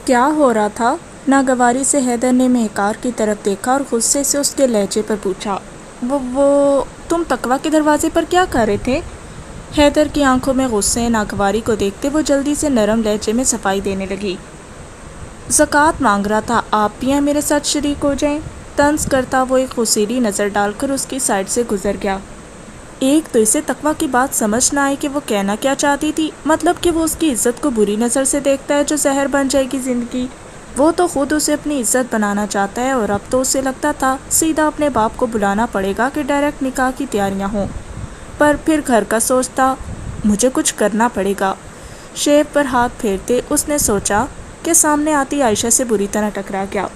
کیا ہو رہا تھا؟ ناگواری سے حیدر نے مہکار کی طرف دیکھا اور غصے سے اس کے لہجے پر پوچھا، وہ تم تقویٰ کے دروازے پر کیا کر رہے تھے؟ حیدر کی آنکھوں میں غصے ناگواری کو دیکھتے وہ جلدی سے نرم لہجے میں صفائی دینے لگی۔ زکوٰۃ مانگ رہا تھا، آپ بھی ہیں میرے ساتھ شریک ہو جائیں۔ طنز کرتا وہ ایک غصیلی نظر ڈال کر اس کی سائڈ سے گزر گیا۔ ایک تو اسے تقویٰ کی بات سمجھ نہ آئی کہ وہ کہنا کیا چاہتی تھی، مطلب کہ وہ اس کی عزت کو بری نظر سے دیکھتا ہے جو زہر بن جائے گی زندگی۔ وہ تو خود اسے اپنی عزت بنانا چاہتا ہے اور اب تو اسے لگتا تھا سیدھا اپنے باپ کو بلانا پڑے گا کہ ڈائریکٹ نکاح کی تیاریاں ہوں، پر پھر گھر کا سوچتا مجھے کچھ کرنا پڑے گا۔ شیو پر ہاتھ پھیرتے اس نے سوچا کہ سامنے آتی عائشہ سے بری طرح ٹکرا گیا۔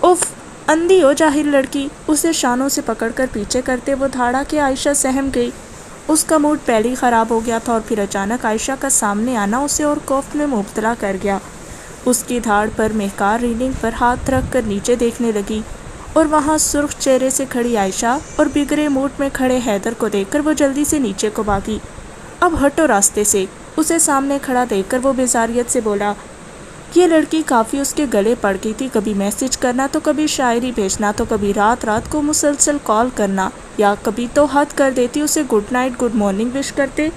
اف، اندھی ہو جاہل لڑکی! اسے شانوں سے پکڑ کر پیچھے کرتے وہ دھاڑا کہ عائشہ سہم گئی۔ اس کا موڈ پہلے ہی خراب ہو گیا تھا اور پھر اچانک عائشہ کا سامنے آنا اسے اور خوف میں مبتلا کر گیا۔ اس کی دھاڑ پر مہکار ریلنگ پر ہاتھ رکھ کر نیچے دیکھنے لگی اور وہاں سرخ چہرے سے کھڑی عائشہ اور بگڑے موڈ میں کھڑے حیدر کو دیکھ کر وہ جلدی سے نیچے کو بھاگی۔ اب ہٹو راستے سے! اسے سامنے کھڑا دیکھ کر وہ بیزاریت سے بولا۔ یہ لڑکی کافی اس کے گلے پڑ گئی تھی، کبھی میسج کرنا تو کبھی شاعری بھیجنا تو کبھی رات رات کو مسلسل کال کرنا، یا کبھی تو حد کر دیتی اسے گڈ نائٹ گڈ مارننگ وش کرتے۔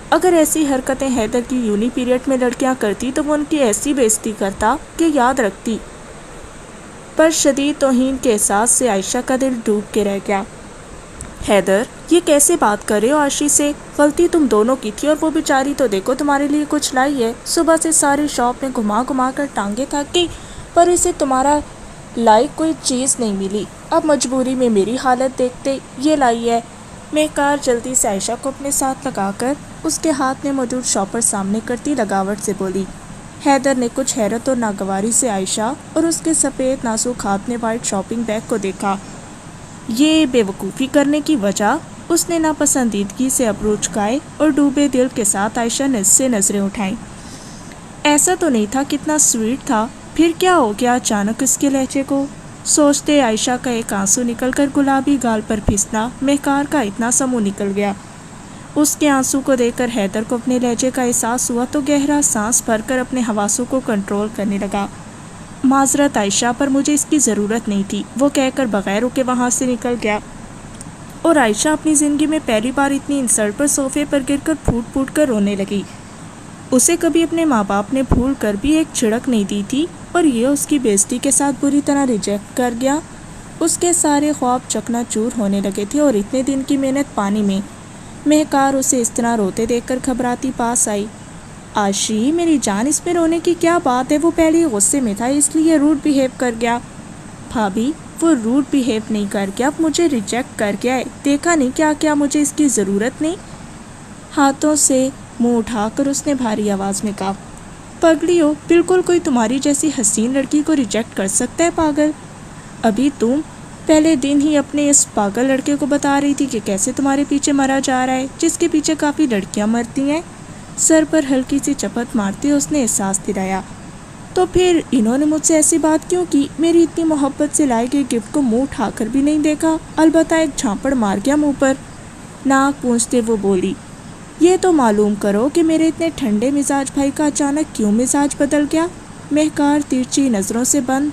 اگر ایسی حرکتیں حیدر کی یونی پیریڈ میں لڑکیاں کرتی تو وہ ان کی ایسی بےعزتی کرتا کہ یاد رکھتی۔ پر شدید توہین کے احساس سے عائشہ کا دل ڈوب کے رہ گیا۔ حیدر، یہ کیسے بات کر رہے ہو عاشی سے؟ غلطی تم دونوں کی تھی اور وہ بیچاری تو دیکھو تمہارے لیے کچھ لائی ہے۔ صبح سے ساری شاپ میں گھما گھما کر ٹانگیں تھک گئی پر اسے تمہارا لائق کوئی چیز نہیں ملی۔ اب مجبوری میں میری حالت دیکھتے یہ لائی ہے۔ مہکار جلدی سے عائشہ کو اپنے ساتھ لگا کر اس کے ہاتھ میں موجود شاپر سامنے کرتی لگاوٹ سے بولی۔ حیدر نے کچھ حیرت اور ناگواری سے عائشہ اور اس کے سفید نازک ہاتھ میں وائٹ شاپنگ بیگ کو دیکھا۔ یہ بے وقوفی کرنے کی وجہ؟ اس نے ناپسندیدگی سے ابرو چکائے اور ڈوبے دل کے ساتھ عائشہ سے نظریں اٹھائیں۔ ایسا تو نہیں تھا، کتنا سویٹ تھا، پھر کیا ہو گیا اچانک اس کے لہجے کو؟ سوچتے عائشہ کا ایک آنسو نکل کر گلابی گال پر پھسلا۔ مہکار کا اتنا سا منہ نکل گیا۔ اس کے آنسو کو دیکھ کر حیدر کو اپنے لہجے کا احساس ہوا تو گہرا سانس بھر کر اپنے حواسوں کو کنٹرول کرنے لگا۔ معذرت عائشہ، پر مجھے اس کی ضرورت نہیں تھی، وہ کہہ کر بغیر رکے وہاں سے نکل گیا۔ اور عائشہ اپنی زندگی میں پہلی بار اتنی انسلٹ پر صوفے پر گر کر پھوٹ پھوٹ کر رونے لگی۔ اسے کبھی اپنے ماں باپ نے بھول کر بھی ایک چھڑک نہیں دی تھی اور یہ اس کی بےعزتی کے ساتھ بری طرح ریجیکٹ کر گیا۔ اس کے سارے خواب چکنا چور ہونے لگے تھے اور اتنے دن کی محنت پانی میں۔ مہکار اسے اس طرح روتے دیکھ کر گھبراتی پاس آئی۔ عاشی میری جان، اس میں رونے کی کیا بات ہے؟ وہ پہلے ہی غصے میں تھا اس لیے روڈ بیہیو کر گیا۔ بھابھی، وہ روڈ بیہیو نہیں کر گیا، اب مجھے ریجیکٹ کر گیا ہے، دیکھا نہیں کیا مجھے اس کی ضرورت نہیں؟ ہاتھوں سے منہ اٹھا کر اس نے بھاری آواز میں کہا۔ پگلی ہو، بالکل کوئی تمہاری جیسی حسین لڑکی کو ریجیکٹ کر سکتا ہے پاگل؟ ابھی تم پہلے دن ہی اپنے اس پاگل لڑکے کو بتا رہی تھی کہ کیسے تمہارے پیچھے مرا جا رہا ہے، جس کے پیچھے کافی لڑکیاں مرتی ہیں۔ سر پر ہلکی سی چپت مارتے اس نے احساس دلایا۔ تو پھر انہوں نے مجھ سے ایسی بات کیوں کی؟ میری اتنی محبت سے لائی گئی گفٹ کو منہ اٹھا کر بھی نہیں دیکھا، البتہ ایک جھانپڑ مار گیا منہ پر۔ ناک پونچھتے وہ بولی، یہ تو معلوم کرو کہ میرے اتنے ٹھنڈے مزاج بھائی کا اچانک کیوں مزاج بدل گیا؟ مہکار ترچھی نظروں سے بند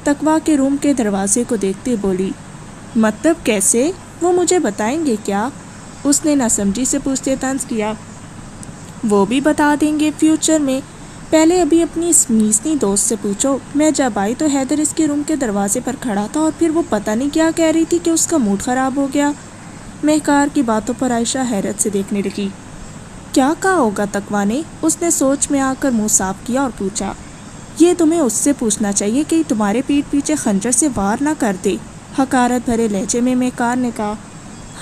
تقویٰ کے روم کے دروازے کو دیکھتے بولی۔ مطلب کیسے؟ وہ مجھے بتائیں گے کیا؟ اس نے ناسمجھی سے پوچھتے طنز کیا۔ وہ بھی بتا دیں گے فیوچر میں، پہلے ابھی اپنی اس میسنی دوست سے پوچھو۔ میں جب آئی تو حیدر اس کے روم کے دروازے پر کھڑا تھا اور پھر وہ پتہ نہیں کیا کہہ رہی تھی کہ اس کا موڈ خراب ہو گیا۔ مہکار کی باتوں پر عائشہ حیرت سے دیکھنے لگی۔ کیا کہا ہوگا تقویٰ نے؟ اس نے سوچ میں آ کر منہ صاف کیا اور پوچھا۔ یہ تمہیں اس سے پوچھنا چاہیے کہ تمہارے پیٹھ پیچھے خنجر سے وار نہ کر دے، حقارت بھرے لہجے میں مہکار نے کہا۔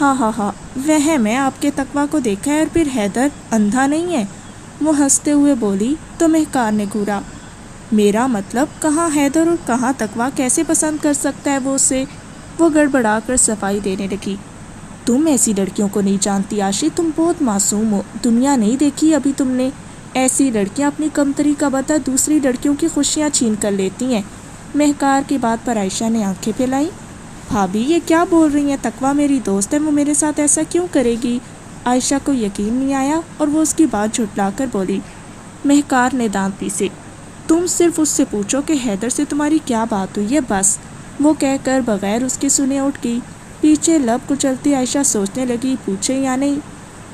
ہاں، وہم ہے، آپ کے تقویٰ کو دیکھا ہے، اور پھر حیدر اندھا نہیں ہے؟ وہ ہنستے ہوئے بولی تو مہکار نے گھورا۔ میرا مطلب کہاں حیدر اور کہاں تقویٰ، کیسے پسند کر سکتا ہے وہ اسے؟ وہ گڑبڑا کر صفائی دینے لگی۔ تم ایسی لڑکیوں کو نہیں جانتی عاشی، تم بہت معصوم ہو، دنیا نہیں دیکھی ابھی تم نے۔ ایسی لڑکیاں اپنی کمتری کا بدلہ دوسری لڑکیوں کی خوشیاں چھین کر لیتی ہیں۔ مہکار کی بات پر عائشہ نے آنکھیں پھیلائیں۔ بھابھی یہ کیا بول رہی ہیں؟ تقویٰ میری دوست ہے، وہ میرے ساتھ ایسا کیوں کرے گی؟ عائشہ کو یقین نہیں آیا اور وہ اس کی بات جھٹلا کر بولی۔ مہکار نے دانت پیسے۔ تم صرف اس سے پوچھو کہ حیدر سے تمہاری کیا بات ہوئی ہے بس، وہ کہہ کر بغیر اس کے سنے اٹھ گئی۔ پیچھے لب کچلتی عائشہ سوچنے لگی پوچھے یا نہیں،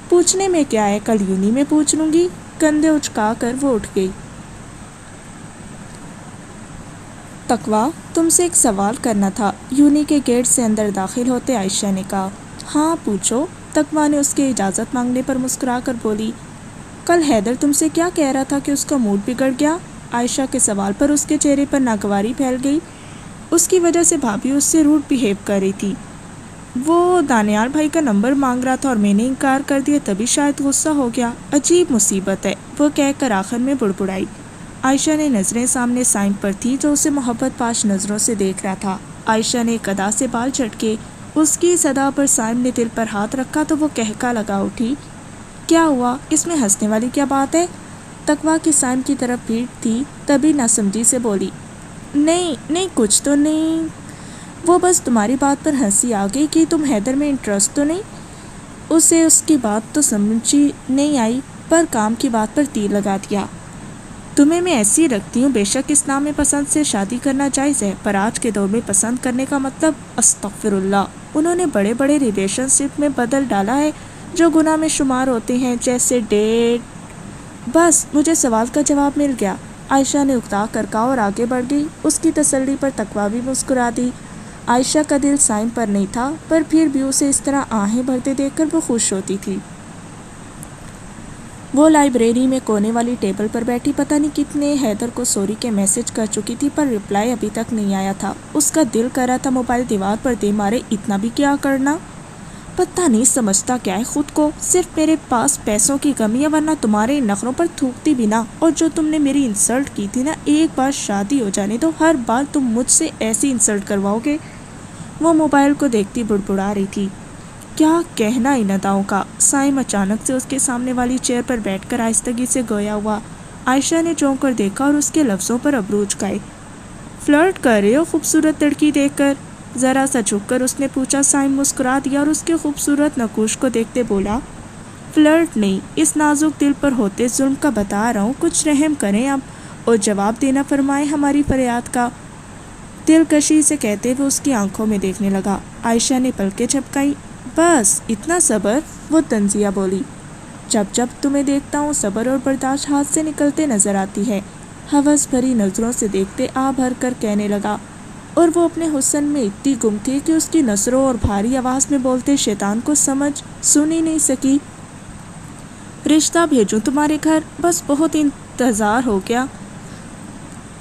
پوچھنے میں کیا ہے، کل یونی میں پوچھ لوں گی۔ کندھے اچکا کر وہ اٹھ گئی۔ تقویٰ، تم سے ایک سوال کرنا تھا، یونی کے گیٹ سے اندر داخل ہوتے عائشہ نے کہا۔ ہاں پوچھو، تقویٰ نے اس کے اجازت مانگنے پر مسکرا کر بولی۔ کل حیدر تم سے کیا کہہ رہا تھا کہ اس کا موڈ بگڑ گیا؟ عائشہ کے سوال پر اس کے چہرے پر ناگواری پھیل گئی۔ اس کی وجہ سے بھابھی اس سے روڈ بیہیو کر رہی تھی۔ وہ دانیال بھائی کا نمبر مانگ رہا تھا اور میں نے انکار کر دیا، تبھی شاید غصہ ہو گیا۔ عجیب مصیبت ہے، وہ کہہ کر آخر میں بڑبڑائی۔ عائشہ نے نظریں سامنے سائم پر تھی جو اسے محبت پاش نظروں سے دیکھ رہا تھا۔ عائشہ نے ایک ادا سے بال جھٹکے، اس کی صدا پر سائم نے دل پر ہاتھ رکھا تو وہ کہکا لگا اٹھی۔ کیا ہوا، اس میں ہنسنے والی کیا بات ہے؟ تقویٰ کی سائم کی طرف پیٹھ تھی، تبھی ناسمجھی سے بولی۔ نہیں کچھ تو نہیں، وہ بس تمہاری بات پر ہنسی آ گئی کہ تم حیدر میں انٹرسٹ تو نہیں۔ اسے اس کی بات تو سمجھی نہیں آئی، پر کام کی بات پر تیر لگا دیا۔ تمہیں میں ایسی رکھتی ہوں، بے شک اسلام میں پسند سے شادی کرنا جائز ہے، پر آج کے دور میں پسند کرنے کا مطلب استغفر اللہ، انہوں نے بڑے بڑے ریلیشن شپ میں بدل ڈالا ہے جو گناہ میں شمار ہوتے ہیں، جیسے ڈیٹ۔ بس مجھے سوال کا جواب مل گیا، عائشہ نے اکتا کر کہا اور آگے بڑھ گئی۔ اس کی تسلی پر تقویٰ بھی مسکرا دی۔ عائشہ کا دل سائم پر نہیں تھا، پر پھر بھی اسے اس طرح آہیں بھرتے دیکھ کر وہ خوش ہوتی تھی۔ وہ لائبریری میں کونے والی ٹیبل پر بیٹھی پتہ نہیں کتنے حیدر کو سوری کے میسج کر چکی تھی، پر رپلائی ابھی تک نہیں آیا تھا۔ اس کا دل کر رہا تھا موبائل دیوار پر دے مارے، اتنا بھی کیا کرنا، پتہ نہیں سمجھتا کیا ہے خود کو، صرف میرے پاس پیسوں کی کمی ہے ورنہ تمہارے ان نخروں پر تھوکتی بھی نہ۔ اور جو تم نے میری انسلٹ کی تھی نا، ایک بار شادی ہو جانے تو ہر بار تم مجھ سے ایسی انسلٹ کرواؤ گے۔ وہ موبائل کو دیکھتی بڑبڑا رہی تھی۔ کیا کہنا ان اداؤں کا۔ سائم اچانک سے اس کے سامنے والی چیئر پر بیٹھ کر آہستگی سے گویا ہوا۔ عائشہ نے چونک کر دیکھا اور اس کے لفظوں پر ابرو اچکائے۔ فلرٹ کر رہے ہو خوبصورت لڑکی دیکھ کر؟ ذرا سا جھک کر اس نے پوچھا۔ سائم مسکرا دیا اور اس کے خوبصورت نقوش کو دیکھتے بولا، فلرٹ نہیں، اس نازک دل پر ہوتے ظلم کا بتا رہا ہوں، کچھ رحم کریں اب اور جواب دینا فرمائیں ہماری فریاد کا۔ دلکشی سے کہتے ہوئے اس کی آنکھوں میں دیکھنے لگا۔ عائشہ نے پلکیں جھپکائیں۔ بس اتنا صبر، وہ طنزیہ بولی۔ جب جب تمہیں دیکھتا ہوں صبر اور برداشت ہاتھ سے نکلتے نظر آتی ہے، ہوس بھری نظروں سے دیکھتے آ بھر کر کہنے لگا، اور وہ اپنے حسن میں اتنی گم تھی کہ اس کی نظروں اور بھاری آواز میں بولتے شیطان کو سن ہی نہیں سکی۔ رشتہ بھیجوں تمہارے گھر، بس بہت انتظار ہو گیا۔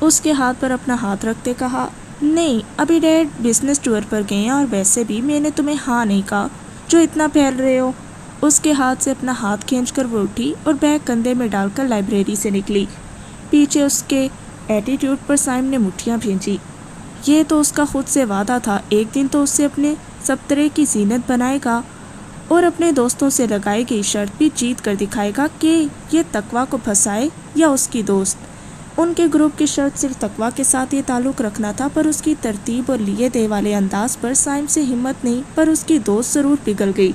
اس کے ہاتھ پر اپنا ہاتھ رکھتے کہا، نہیں ابھی ڈیڈ بزنس ٹور پر گئے ہیں، اور ویسے بھی میں نے تمہیں ہاں نہیں کہا جو اتنا پھیل رہے ہو۔ اس کے ہاتھ سے اپنا ہاتھ کھینچ کر وہ اٹھی اور بیگ کندھے میں ڈال کر لائبریری سے نکلی۔ پیچھے اس کے ایٹیٹیوڈ پر سائم نے مٹھیاں بھینجی۔ یہ تو اس کا خود سے وعدہ تھا، ایک دن تو اسے اپنے سبترے کی زینت بنائے گا اور اپنے دوستوں سے لگائی گئی شرط بھی جیت کر دکھائے گا کہ یہ تقویٰ کو پھنسائے یا اس کی دوست۔ ان کے گروپ کی شرط صرف تقویٰ کے ساتھ یہ تعلق رکھنا تھا، پر اس کی ترتیب اور لیے دے والے انداز پر سائم سے ہمت نہیں، پر اس کی دوست ضرور پگھل گئی۔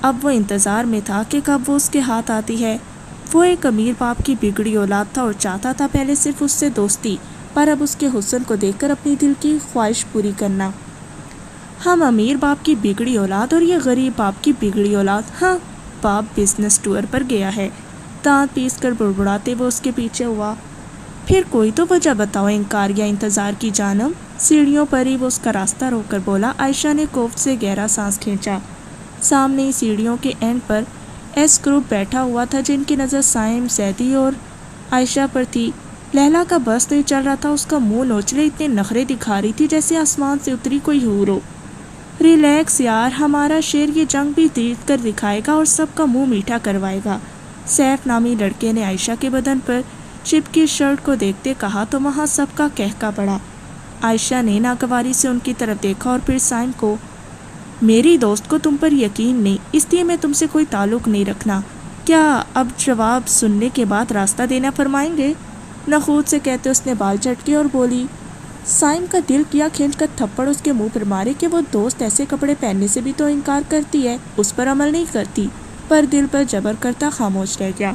اب وہ انتظار میں تھا کہ کب وہ اس کے ہاتھ آتی ہے۔ وہ ایک امیر باپ کی بگڑی اولاد تھا اور چاہتا تھا پہلے صرف اس سے دوستی، پر اب اس کے حسن کو دیکھ کر اپنی دل کی خواہش پوری کرنا۔ ہم امیر باپ کی بگڑی اولاد اور یہ غریب باپ کی بگڑی اولاد۔ ہاں، باپ بزنس ٹور پر گیا ہے، دانت پیس کر بڑبڑاتے وہ اس کے پیچھے ہوا۔ پھر کوئی تو وجہ بتاؤ انکار یا انتظار کی جانم۔ سیڑھیوں پر ہی وہ اس کا راستہ روک کر بولا۔ عائشہ نے کوفت سے گہرا سانس کھینچا۔ سامنے ہی سیڑھیوں کے اینڈ پر ایس گروپ بیٹھا ہوا تھا، جن کی نظر سائم، سیدی اور عائشہ پر تھی۔ لیلا کا بس نہیں چل رہا تھا، اس کا منہ نوچلے اتنے نخرے دکھا رہی تھی جیسے آسمان سے اتری کوئی حور ہو۔ ریلیکس یار، ہمارا شیر یہ جنگ بھی جیت کر دکھائے گا اور سب کا منہ میٹھا کروائے گا۔ سیف نامی لڑکے نے عائشہ کے بدن پر چپکی شرٹ کو دیکھتے کہا تو وہاں سب کا کہکا پڑا۔ عائشہ نے ناگواری سے ان کی طرف دیکھا اور پھر سائم کو، میری دوست کو تم پر یقین نہیں، اس لیے میں تم سے کوئی تعلق نہیں رکھنا۔ کیا اب جواب سننے کے بعد راستہ دینا فرمائیں گے؟ نخوت سے کہتے اس نے بال جھٹکے اور بولی۔ سائم کا دل کیا کھینچ کر تھپڑ اس کے منہ پر مارے کہ وہ دوست ایسے کپڑے پہننے سے بھی تو انکار کرتی ہے، اس پر عمل نہیں کرتی، پر دل پر جبر کرتا خاموش رہ گیا۔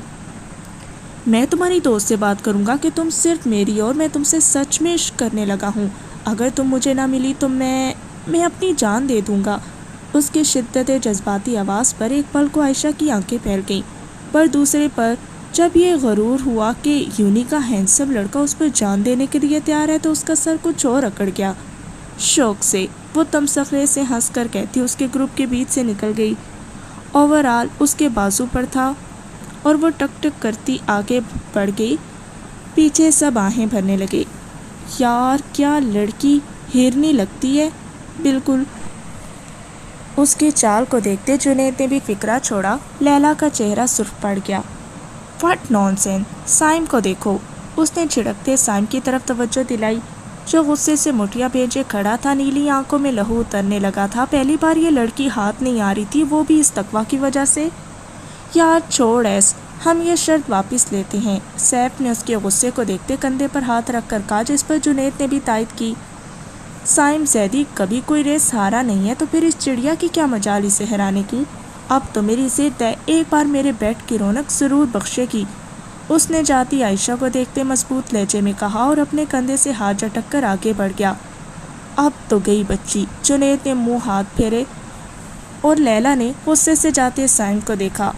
میں تمہاری دوست سے بات کروں گا کہ تم صرف میری اور میں تم سے سچ میں عشق کرنے لگا ہوں. اگر تم مجھے نہ ملی تو میں اپنی جان دے دوں گا. اس کی شدت جذباتی آواز پر ایک پل کو عائشہ کی آنکھیں پھیل گئیں، پر دوسرے پر جب یہ غرور ہوا کہ یونی کا ہینڈسم لڑکا اس پر جان دینے کے لیے تیار ہے تو اس کا سر کچھ اور اکڑ گیا. شوق سے وہ تمسخرے سے ہنس کر کہتی اس کے گروپ کے بیچ سے نکل گئی. اوورال اس کے بازو پر تھا اور وہ ٹک ٹک کرتی آگے بڑھ گئی. پیچھے سب آہیں بھرنے لگے. یار کیا لڑکی ہیرنی لگتی ہے. بالکل. اس کی چال کو دیکھتے جنید نے بھی فکرہ چھوڑا. لیلا کا چہرہ سرخ پڑ گیا. What naan sense. سائم کو دیکھو. اس نے جھڑکتے سائم کی طرف توجہ دلائی جو غصے سے مٹھیاں بھیجے کھڑا تھا. نیلی آنکھوں میں لہو اترنے لگا تھا. پہلی بار یہ لڑکی ہاتھ نہیں آ رہی تھی، وہ بھی اس تقویٰ کی وجہ سے. یار چھوڑ ایس، ہم یہ شرط واپس لیتے ہیں. سیف نے اس کے غصے کو دیکھتے کندھے پر ہاتھ رکھ کر کہا، جس پر جنید نے بھی تائید کی. سائم زیدی کبھی کوئی ریس ہارا نہیں ہے تو پھر اس چڑیا کی کیا مجال اسے ہرانے کی. اب تو میری ضد ہے، ایک بار میرے بیٹ کی رونق ضرور بخشے گی. اس نے جاتی عائشہ کو دیکھتے مضبوط لہجے میں کہا اور اپنے کندھے سے ہاتھ جھٹک کر آگے بڑھ گیا. اب تو گئی بچی. جنید نے منہ ہاتھ پھیرے اور لیلا نے غصے سے جاتے سائم کو دیکھا.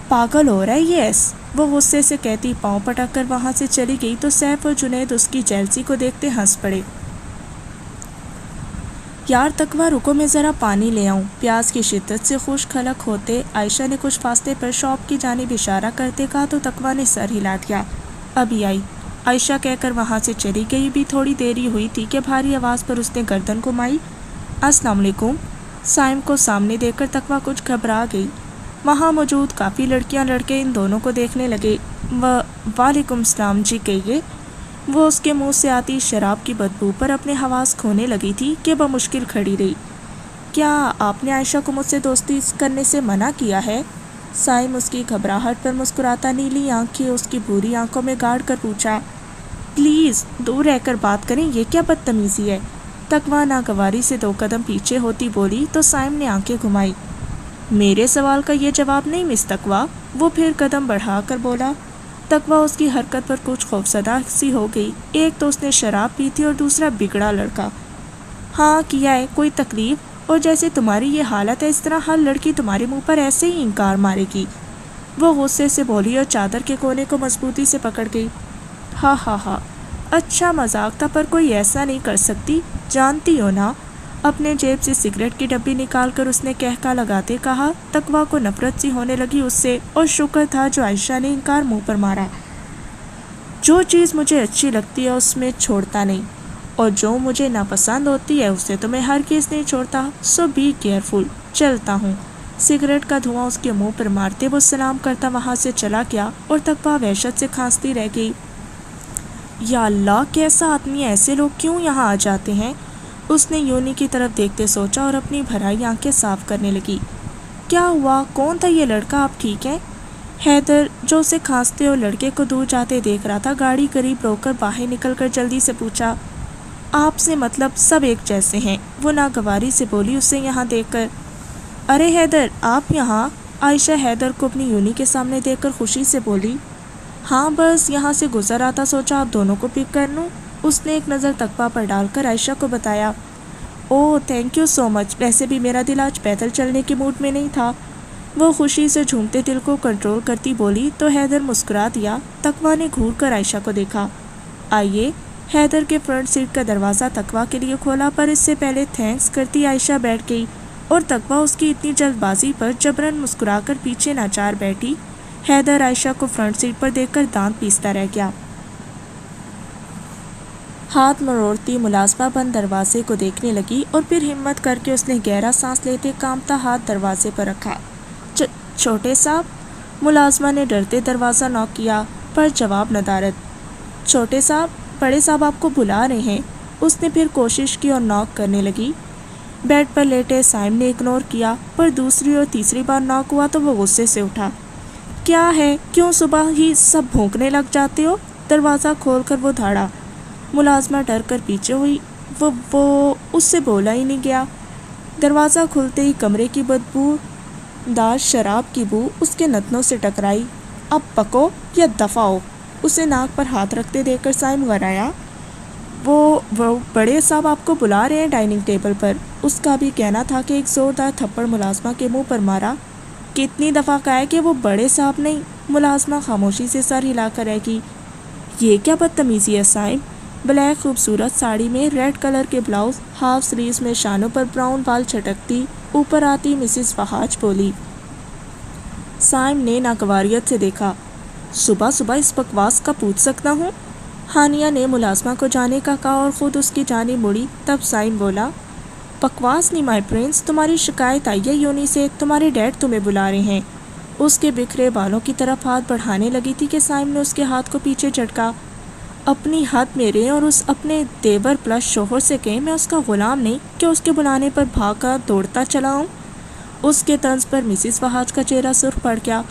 پاگل ہو رہا ہے یہ ایس، وہ غصے سے کہتی پاؤں پٹک کر وہاں سے چلی گئی تو سیف اور جنید اس کی جیلسی کو دیکھتے ہنس پڑے. یار تقویٰ رکو، میں ذرا پانی لے آؤں. پیاس کی شدت سے خشک حلق ہوتے عائشہ نے کچھ فاصلے پر شاپ کی جانب اشارہ کرتے کہا تو تقویٰ نے سر ہلا دیا. ابھی آئی. عائشہ کہہ کر وہاں سے چلی گئی. بھی تھوڑی دیری ہوئی تھی کہ بھاری آواز پر اس نے گردن گھمائی. السلام علیکم. سائم کو سامنے دیکھ کر تقویٰ کچھ گھبرا گئی. وہاں موجود کافی لڑکیاں لڑکے ان دونوں کو دیکھنے لگے. وعلیکم السلام جی کہیے. وہ اس کے منہ سے آتی شراب کی بدبو پر اپنے حواس کھونے لگی تھی کہ بمشکل کھڑی رہی. کیا آپ نے عائشہ کو مجھ سے دوستی کرنے سے منع کیا ہے؟ سائم اس کی گھبراہٹ پر مسکراتا نیلی آنکھیں اس کی بری آنکھوں میں گاڑ کر پوچھا. پلیز دور رہ کر بات کریں، یہ کیا بدتمیزی ہے. تقویٰ ناگواری سے 2 قدم پیچھے ہوتی بولی تو سائم نے آنکھیں گھمائی. میرے سوال کا یہ جواب نہیں مس تقویٰ. وہ پھر قدم بڑھا کر بولا. تقویٰ اس کی حرکت پر کچھ خوفزدہ سی ہو گئی. ایک تو اس نے شراب پی تھی اور دوسرا بگڑا لڑکا. ہاں کیا ہے، کوئی تکلیف؟ اور جیسے تمہاری یہ حالت ہے اس طرح ہر لڑکی تمہارے منہ پر ایسے ہی انکار مارے گی. وہ غصے سے بولی اور چادر کے کونے کو مضبوطی سے پکڑ گئی. ہاں ہاں ہاں، اچھا مذاق تھا پر کوئی ایسا نہیں کر سکتی، جانتی ہو نا. اپنے جیب سے سگریٹ کی ڈبی نکال کر اس نے کہکا لگاتے کہا. تقویٰ کو نفرت سی ہونے لگی اس سے، اور شکر تھا جو عائشہ نے انکار منہ پر مارا. جو چیز مجھے اچھی لگتی ہے اس میں چھوڑتا نہیں، اور جو مجھے ناپسند ہوتی ہے اسے تو میں ہرگز نہیں چھوڑتا. سو بی کیئرفل. چلتا ہوں. سگریٹ کا دھواں اس کے منہ پر مارتے وہ سلام کرتا وہاں سے چلا گیا اور تقویٰ وحشت سے کھانستی رہ گئی. یا اللہ، کیسا آدمی ہے، ایسے لوگ کیوں یہاں آ جاتے ہیں. اس نے یونی کی طرف دیکھتے سوچا اور اپنی بھرائی آنکھیں صاف کرنے لگی. کیا ہوا، کون تھا یہ لڑکا، آپ ٹھیک ہیں؟ حیدر جو اسے کھانستے اور لڑکے کو دور جاتے دیکھ رہا تھا گاڑی قریب روک کر باہر نکل کر جلدی سے پوچھا. آپ سے مطلب سب ایک جیسے ہیں، وہ ناگواری سے بولی اسے یہاں دیکھ کر. ارے حیدر آپ یہاں. عائشہ حیدر کو اپنی یونی کے سامنے دیکھ کر خوشی سے بولی. ہاں بس یہاں سے گزر آتا، سوچا آپ دونوں کو پک کر لوں. اس نے ایک نظر تقویٰ پر ڈال کر عائشہ کو بتایا. اوہ تھینک یو سو مچ، ویسے بھی میرا دل آج پیدل چلنے کے موڈ میں نہیں تھا. وہ خوشی سے جھومتے دل کو کنٹرول کرتی بولی تو حیدر مسکرا دیا. تقویٰ نے گھور کر عائشہ کو دیکھا. آئیے. حیدر کے فرنٹ سیٹ کا دروازہ تقویٰ کے لیے کھولا پر اس سے پہلے تھینکس کرتی عائشہ بیٹھ گئی اور تقویٰ اس کی اتنی جلد بازی پر جبرن مسکرا کر پیچھے ناچار بیٹھی. حیدر عائشہ کو فرنٹ سیٹ پر دیکھ کر دانت پیستا رہ گیا. ہاتھ مروڑتی ملازمہ بند دروازے کو دیکھنے لگی اور پھر ہمت کر کے اس نے گہرا سانس لیتے کانپتا ہاتھ دروازے پر رکھا. چھوٹے صاحب. ملازمہ نے ڈرتے دروازہ نوک کیا پر جواب ندارد. چھوٹے صاحب، بڑے صاحب آپ کو بلا رہے ہیں. اس نے پھر کوشش کی اور نوک کرنے لگی. بیڈ پر لیٹے سائم نے اگنور کیا پر دوسری اور تیسری بار نوک ہوا تو وہ غصے سے اٹھا. کیا ہے، کیوں صبح ہی سب بھونکنے لگ جاتے ہو. دروازہ کھول کر وہ دھاڑا. ملازمہ ڈر کر پیچھے ہوئی. وہ اس سے بولا ہی نہیں گیا. دروازہ کھلتے ہی کمرے کی بدبو دار شراب کی بو اس کے نتنوں سے ٹکرائی. اب پکو یا دفع ہو. اسے ناک پر ہاتھ رکھتے دیکھ کر سائم غرایا۔ وہ بڑے صاحب آپ کو بلا رہے ہیں ڈائننگ ٹیبل پر۔ اس کا بھی کہنا تھا کہ ایک زوردار تھپڑ ملازمہ کے منہ پر مارا۔ کتنی دفعہ کہا ہے کہ وہ بڑے صاحب نہیں؟ ملازمہ خاموشی سے سر ہلا کر رہ گئی۔ یہ کیا بدتمیزی ہے سائم؟ بلیک خوبصورت ساڑی میں ریڈ کلر کے بلاؤز، ہاف سلیوز میں شانوں پر براؤن بال چھٹکتی اوپر آتی مسز وہاج بولی۔ سائم نے ناگواریت سے دیکھا۔ صبح صبح اس بکواس کا پوچھ سکتا ہوں؟ ہانیہ نے ملازمہ کو جانے کا کہا اور خود اس کی جانب مڑی۔ تب سائم بولا، بکواس نہیں مائی پرنس، تمہاری شکایت آئی ہے یونی سے، تمہارے ڈیڈ تمہیں بلا رہے ہیں۔ اس کے بکھرے بالوں کی طرف ہاتھ بڑھانے لگی تھی کہ سائم نے اس کے ہاتھ کو پیچھے جھٹکا۔ اپنی حد میرے اور اس اپنے دیور پلس شوہر سے کہیں میں اس کا غلام نہیں کہ اس کے بلانے پر بھاگا دوڑتا چلا ہوں۔ اس کے طنز پر مسز وہاج کا چہرہ سرخ پڑ گیا۔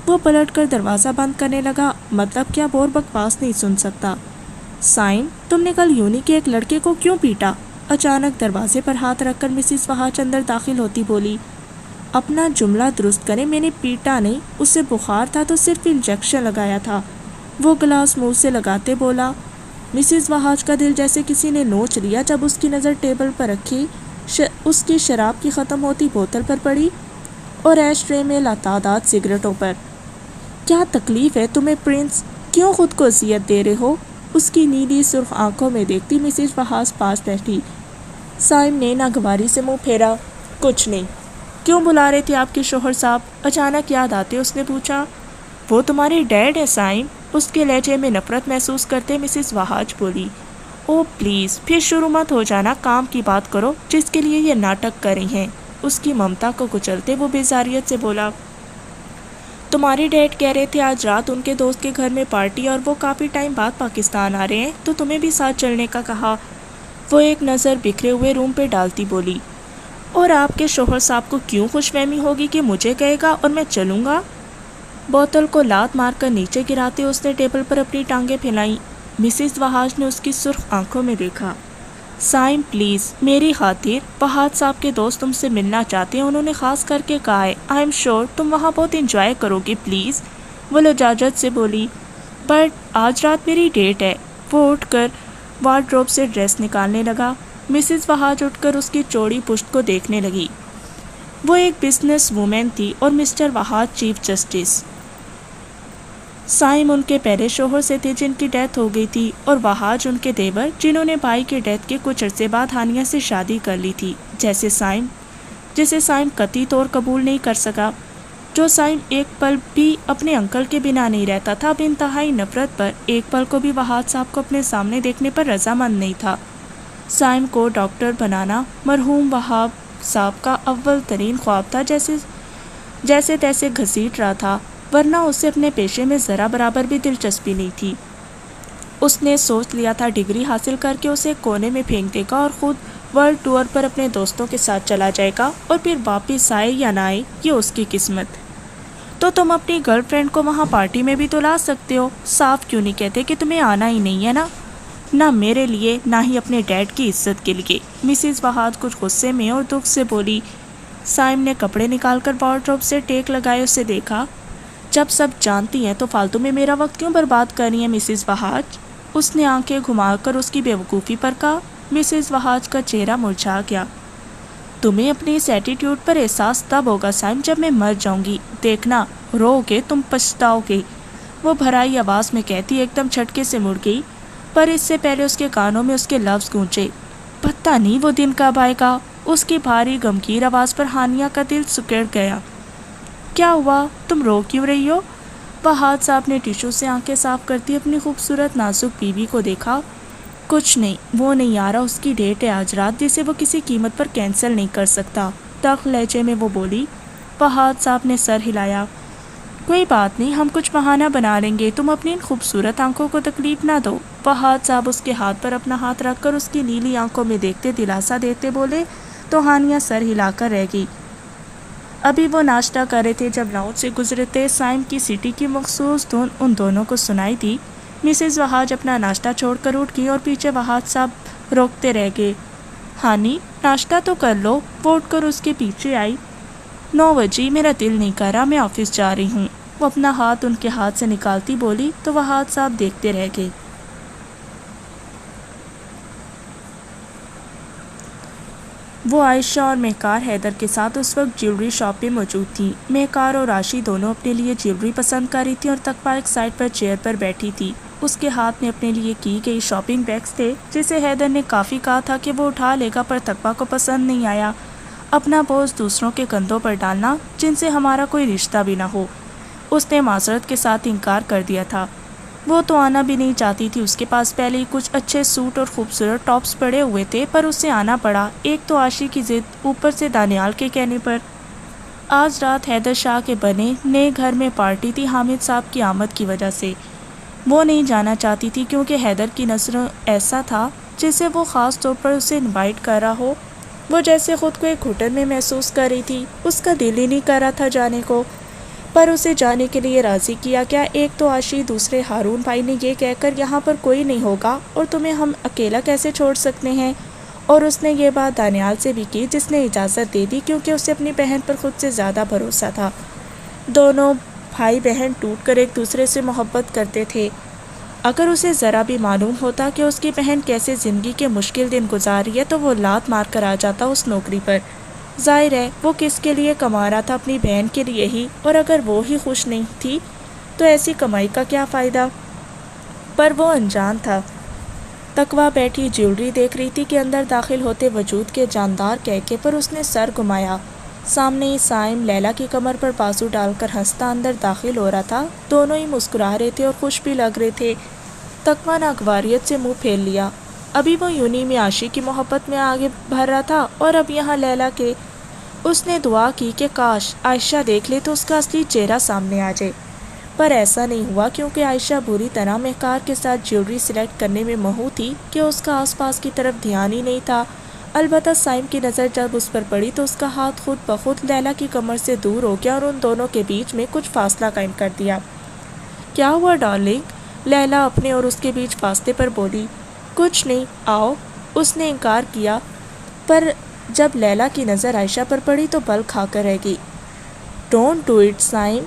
وہ پلٹ کر دروازہ بند کرنے لگا۔ مطلب کیا بور بکواس نہیں سن سکتا؟ سائم، تم نے کل یونی کے ایک لڑکے کو کیوں پیٹا؟ اچانک دروازے پر ہاتھ رکھ کر مسز وہاج اندر داخل ہوتی بولی۔ اپنا جملہ درست کریں، میں نے پیٹا نہیں، اسے بخار تھا تو صرف انجیکشن لگایا تھا، وہ گلاس منہ سے لگاتے بولا۔ مسز وہاج کا دل جیسے کسی نے نوچ لیا جب اس کی نظر ٹیبل پر رکھی اس کی شراب کی ختم ہوتی بوتل پر پڑی اور ایش ٹرے میں لاتعداد سگریٹوں پر۔ کیا تکلیف ہے تمہیں پرنس؟ کیوں خود کو اذیت دے رہے ہو؟ اس کی نیلی سرخ آنکھوں میں دیکھتی مسز وہاج پاس بیٹھی۔ سائم نے ناگواری سے منہ پھیرا۔ کچھ نہیں۔ کیوں بلا رہے تھے آپ کے شوہر صاحب؟ اچانک یاد آتے اس نے پوچھا۔ وہ تمہارے ڈیڈ ہے سائم، اس کے لہجے میں نفرت محسوس کرتے مسز وہاج بولی۔ او پلیز پھر شروع مت ہو جانا، کام کی بات کرو جس کے لیے یہ ناٹک کر رہی ہیں۔ اس کی ممتا کو کچلتے وہ بیزاریت سے بولا۔ تمہارے ڈیڈ کہہ رہے تھے آج رات ان کے دوست کے گھر میں پارٹی اور وہ کافی ٹائم بعد پاکستان آ رہے ہیں تو تمہیں بھی ساتھ چلنے کا کہا۔ وہ ایک نظر بکھرے ہوئے روم پہ ڈالتی بولی۔ اور آپ کے شوہر صاحب کو کیوں خوش فہمی ہوگی کہ مجھے کہے گا اور میں چلوں گا؟ بوتل کو لات مار کر نیچے گراتے اس نے ٹیبل پر اپنی ٹانگیں پھیلائیں۔ مسز وہاج نے اس کی سرخ آنکھوں میں دیکھا۔ سائم پلیز، میری خاطر، وہاج صاحب کے دوست تم سے ملنا چاہتے ہیں، انہوں نے خاص کر کے کہا ہے، آئی ایم شیور تم وہاں بہت انجوائے کرو گے، پلیز، وہ لجاجت سے بولی۔ بٹ آج رات میری ڈیٹ ہے۔ وہ اٹھ کر وارڈروب سے ڈریس نکالنے لگا۔ مسز وہاج اٹھ کر اس کی چوڑی پشت کو دیکھنے لگی۔ وہ ایک بزنس وومن تھی اور مسٹر وہاج چیف جسٹس۔ سائم ان کے پہلے شوہر سے تھے جن کی ڈیتھ ہو گئی تھی، اور وہاج ان کے دیور جنہوں نے بھائی کی ڈیتھ کے کچھ عرصے بعد ہانیہ سے شادی کر لی تھی، جسے سائم قطعی طور قبول نہیں کر سکا، جو سائم ایک پل بھی اپنے انکل کے بنا نہیں رہتا تھا۔ اب انتہائی نفرت پر ایک پل کو بھی وہاج صاحب کو اپنے سامنے دیکھنے پر رضامند نہیں تھا۔ سائم کو ڈاکٹر بنانا مرحوم وہاب صاحب کا اول ترین خواب تھا، جیسے تیسے گھسیٹ رہا تھا، ورنہ اسے اپنے پیشے میں ذرا برابر بھی دلچسپی نہیں تھی۔ اس نے سوچ لیا تھا ڈگری حاصل کر کے اسے کونے میں پھینک دے گا اور خود ورلڈ ٹور پر اپنے دوستوں کے ساتھ چلا جائے گا، اور پھر واپس آئے یا نہ آئے یہ اس کی قسمت۔ تو تم اپنی گرل فرینڈ کو وہاں پارٹی میں بھی تو لا سکتے ہو، صاف کیوں نہیں کہتے کہ تمہیں آنا ہی نہیں ہے نا؟ نہ میرے لیے نہ ہی اپنے ڈیڈ کی عزت کے لیے، مسز وہاج کچھ غصے میں اور دکھ سے بولی۔ سائم نے کپڑے نکال کر وارڈروب سے ٹیک لگائے اسے دیکھا۔ جب سب جانتی ہیں تو فالتو میں میرا وقت کیوں برباد کر رہی ہیں مسز وہاج؟ اس نے آنکھیں گھما کر اس کی بے وقوفی پر کہا۔ مسز وہاج کا چہرہ مرجھا گیا۔ تمہیں اپنی اس ایٹیٹیوڈ پر احساس تب ہوگا سائم جب میں مر جاؤں گی، دیکھنا، رو گے تم، پچھتاؤ گے، وہ بھرائی آواز میں کہتی ایک دم جھٹکے سے مڑ گئی، پر اس سے پہلے اس کے کانوں میں اس کے لفظ گونجے۔ پتہ نہیں وہ دن کب آئے گا۔ اس کی بھاری غمگین آواز پر ہانیہ کا دل سکڑ گیا۔ کیا ہوا؟ تم رو کیوں رہی ہو؟ وہاج صاحب نے ٹیشو سے آنکھیں صاف کرتی اپنی خوبصورت نازک بیوی کو دیکھا۔ کچھ نہیں، وہ نہیں آ رہا، اس کی ڈیٹ ہے آج رات جسے وہ کسی قیمت پر کینسل نہیں کر سکتا، تلخ لہجے میں وہ بولی۔ وہاج صاحب نے سر ہلایا۔ کوئی بات نہیں، ہم کچھ بہانہ بنا لیں گے، تم اپنی ان خوبصورت آنکھوں کو تکلیف نہ دو۔ وہاج صاحب اس کے ہاتھ پر اپنا ہاتھ رکھ کر اس کی نیلی آنکھوں میں دیکھتے دلاسا دیتے بولے تو ہانیہ سر ہلا کر رہ گئی۔ ابھی وہ ناشتہ کر رہے تھے جب لاؤنج سے گزرتے سائم کی سٹی کی مخصوص دھن ان دونوں کو سنائی دی۔ مسز وہاج اپنا ناشتہ چھوڑ کر اٹھ گئی اور پیچھے وہاج صاحب روکتے رہ گئے۔ ہانی، ناشتہ تو کر لو، وہ اٹھ کر اس کے پیچھے آئی۔ 9 بجے، میرا دل نہیں کر رہا، میں آفس جا رہی ہوں۔ وہ اپنا ہاتھ ان کے ہاتھ سے نکالتی بولی تو وہ ہاتھ صاحب دیکھتے رہ گئے۔ وہ عائشہ اور مہکار حیدر کے ساتھ اس وقت جیولری شاپ پہ موجود تھی۔ مہکار اور راشی دونوں اپنے لیے جیولری پسند کر رہی تھی اور تقویٰ ایک سائڈ پر چیئر پر بیٹھی تھی۔ اس کے ہاتھ میں اپنے لیے کی گئی شاپنگ بیگز تھے جسے حیدر نے کافی کہا تھا کہ وہ اٹھا لے گا، پر تقویٰ کو پسند نہیں آیا اپنا بوجھ دوسروں کے کندھوں پر ڈالنا جن سے ہمارا کوئی رشتہ بھی نہ ہو۔ اس نے معذرت کے ساتھ انکار کر دیا تھا۔ وہ تو آنا بھی نہیں چاہتی تھی، اس کے پاس پہلے ہی کچھ اچھے سوٹ اور خوبصورت ٹاپس پڑے ہوئے تھے، پر اسے آنا پڑا، ایک تو عاشی کی ضد، اوپر سے دانیال کے کہنے پر۔ آج رات حیدر شاہ کے بنے نئے گھر میں پارٹی تھی حامد صاحب کی آمد کی وجہ سے۔ وہ نہیں جانا چاہتی تھی کیونکہ حیدر کی نظر ایسا تھا جسے وہ خاص طور پر اسے انوائٹ کر رہا ہو۔ وہ جیسے خود کو ایک گھٹن میں محسوس کر رہی تھی، اس کا دل ہی نہیں کر رہا تھا جانے کو، پر اسے جانے کے لیے راضی کیا گیا۔ ایک تو عاشی، دوسرے ہارون بھائی نے یہ کہہ کر یہاں پر کوئی نہیں ہوگا اور تمہیں ہم اکیلا کیسے چھوڑ سکتے ہیں، اور اس نے یہ بات دانیال سے بھی کی جس نے اجازت دے دی کیونکہ اسے اپنی بہن پر خود سے زیادہ بھروسہ تھا۔ دونوں بھائی بہن ٹوٹ کر ایک دوسرے سے محبت کرتے تھے۔ اگر اسے ذرا بھی معلوم ہوتا کہ اس کی بہن کیسے زندگی کے مشکل دن گزار رہی ہے تو وہ لات مار کر آ جاتا اس نوکری پر۔ ظاہر ہے وہ کس کے لیے کما رہا تھا، اپنی بہن کے لیے ہی، اور اگر وہ ہی خوش نہیں تھی تو ایسی کمائی کا کیا فائدہ، پر وہ انجان تھا۔ تقویٰ بیٹھی جیولری دیکھ رہی تھی کہ اندر داخل ہوتے وجود کے جاندار کہکے پر اس نے سر گھمایا۔ سامنے ہی سائم لیلا کی کمر پر بازو ڈال کر ہنستا اندر داخل ہو رہا تھا۔ دونوں ہی مسکرا رہے تھے اور خوش بھی لگ رہے تھے۔ تقویٰ نے اغواریت سے منہ پھیر لیا۔ ابھی وہ یونی میں عاشق کی محبت میں آگے بڑھ رہا تھا اور اب یہاں لیلا کے۔ اس نے دعا کی کہ کاش عائشہ دیکھ لے تو اس کا اصلی چہرہ سامنے آ جائے، پر ایسا نہیں ہوا کیونکہ عائشہ بری طرح مہکار کے ساتھ جیولری سلیکٹ کرنے میں مہو تھی کہ اس کا آس پاس کی طرف دھیان ہی نہیں تھا۔ البتہ سائم کی نظر جب اس پر پڑی تو اس کا ہاتھ خود بخود لیلا کی کمر سے دور ہو گیا اور ان دونوں کے بیچ میں کچھ فاصلہ قائم کر دیا۔ کیا ہوا ڈارلنگ؟ لیلا اپنے اور اس کے بیچ فاصلے پر بولی۔ کچھ نہیں، آؤ۔ اس نے انکار کیا، پر جب لیلا کی نظر عائشہ پر پڑی تو بل کھا کر رہ گئی۔ ڈونٹ ڈو اٹ سائم،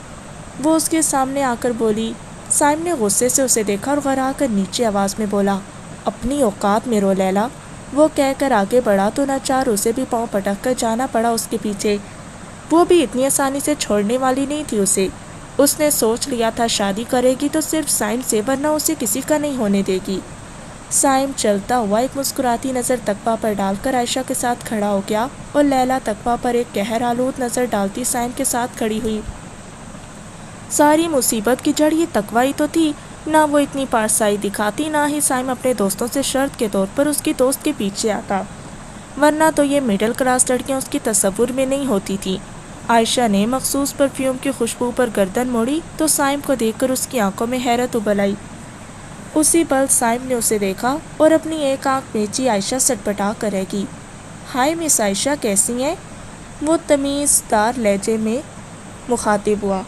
وہ اس کے سامنے آ کر بولی۔ سائم نے غصے سے اسے دیکھا اور غرا کر نیچے آواز میں بولا، اپنی اوقات میں رو لیلا۔ وہ کہہ کر آگے بڑھا تو ناچار اسے بھی پاؤں پٹک کر جانا پڑا اس کے پیچھے۔ وہ بھی اتنی آسانی سے چھوڑنے والی نہیں تھی اسے۔ اس نے سوچ لیا تھا شادی کرے گی تو صرف سائم سے، ورنہ اسے کسی کا نہیں ہونے دے گی۔ سائم چلتا ہوا ایک مسکراتی نظر تقویٰ پر ڈال کر عائشہ کے ساتھ کھڑا ہو گیا اور لیلا تقویٰ پر ایک قہر آلود نظر ڈالتی سائم کے ساتھ کھڑی ہوئی۔ ساری مصیبت کی جڑ یہ تقویٰ ہی تو تھی، نہ وہ اتنی پارسائی دکھاتی، نہ ہی سائم اپنے دوستوں سے شرط کے طور پر اس کی دوست کے پیچھے آتا، ورنہ تو یہ مڈل کلاس لڑکیاں اس کی تصور میں نہیں ہوتی تھیں۔ عائشہ نے مخصوص پرفیوم کی خوشبو پر گردن موڑی تو سائم کو دیکھ کر اس کی آنکھوں میں حیرت ابل آئی۔ اسی پل سائم نے اسے دیکھا اور اپنی ایک آنکھ میچی عائشہ سٹپٹا کر رہ گئی۔ ہائے مس عائشہ، کیسی ہیں؟ وہ تمیزدار لہجے میں مخاطب ہوا۔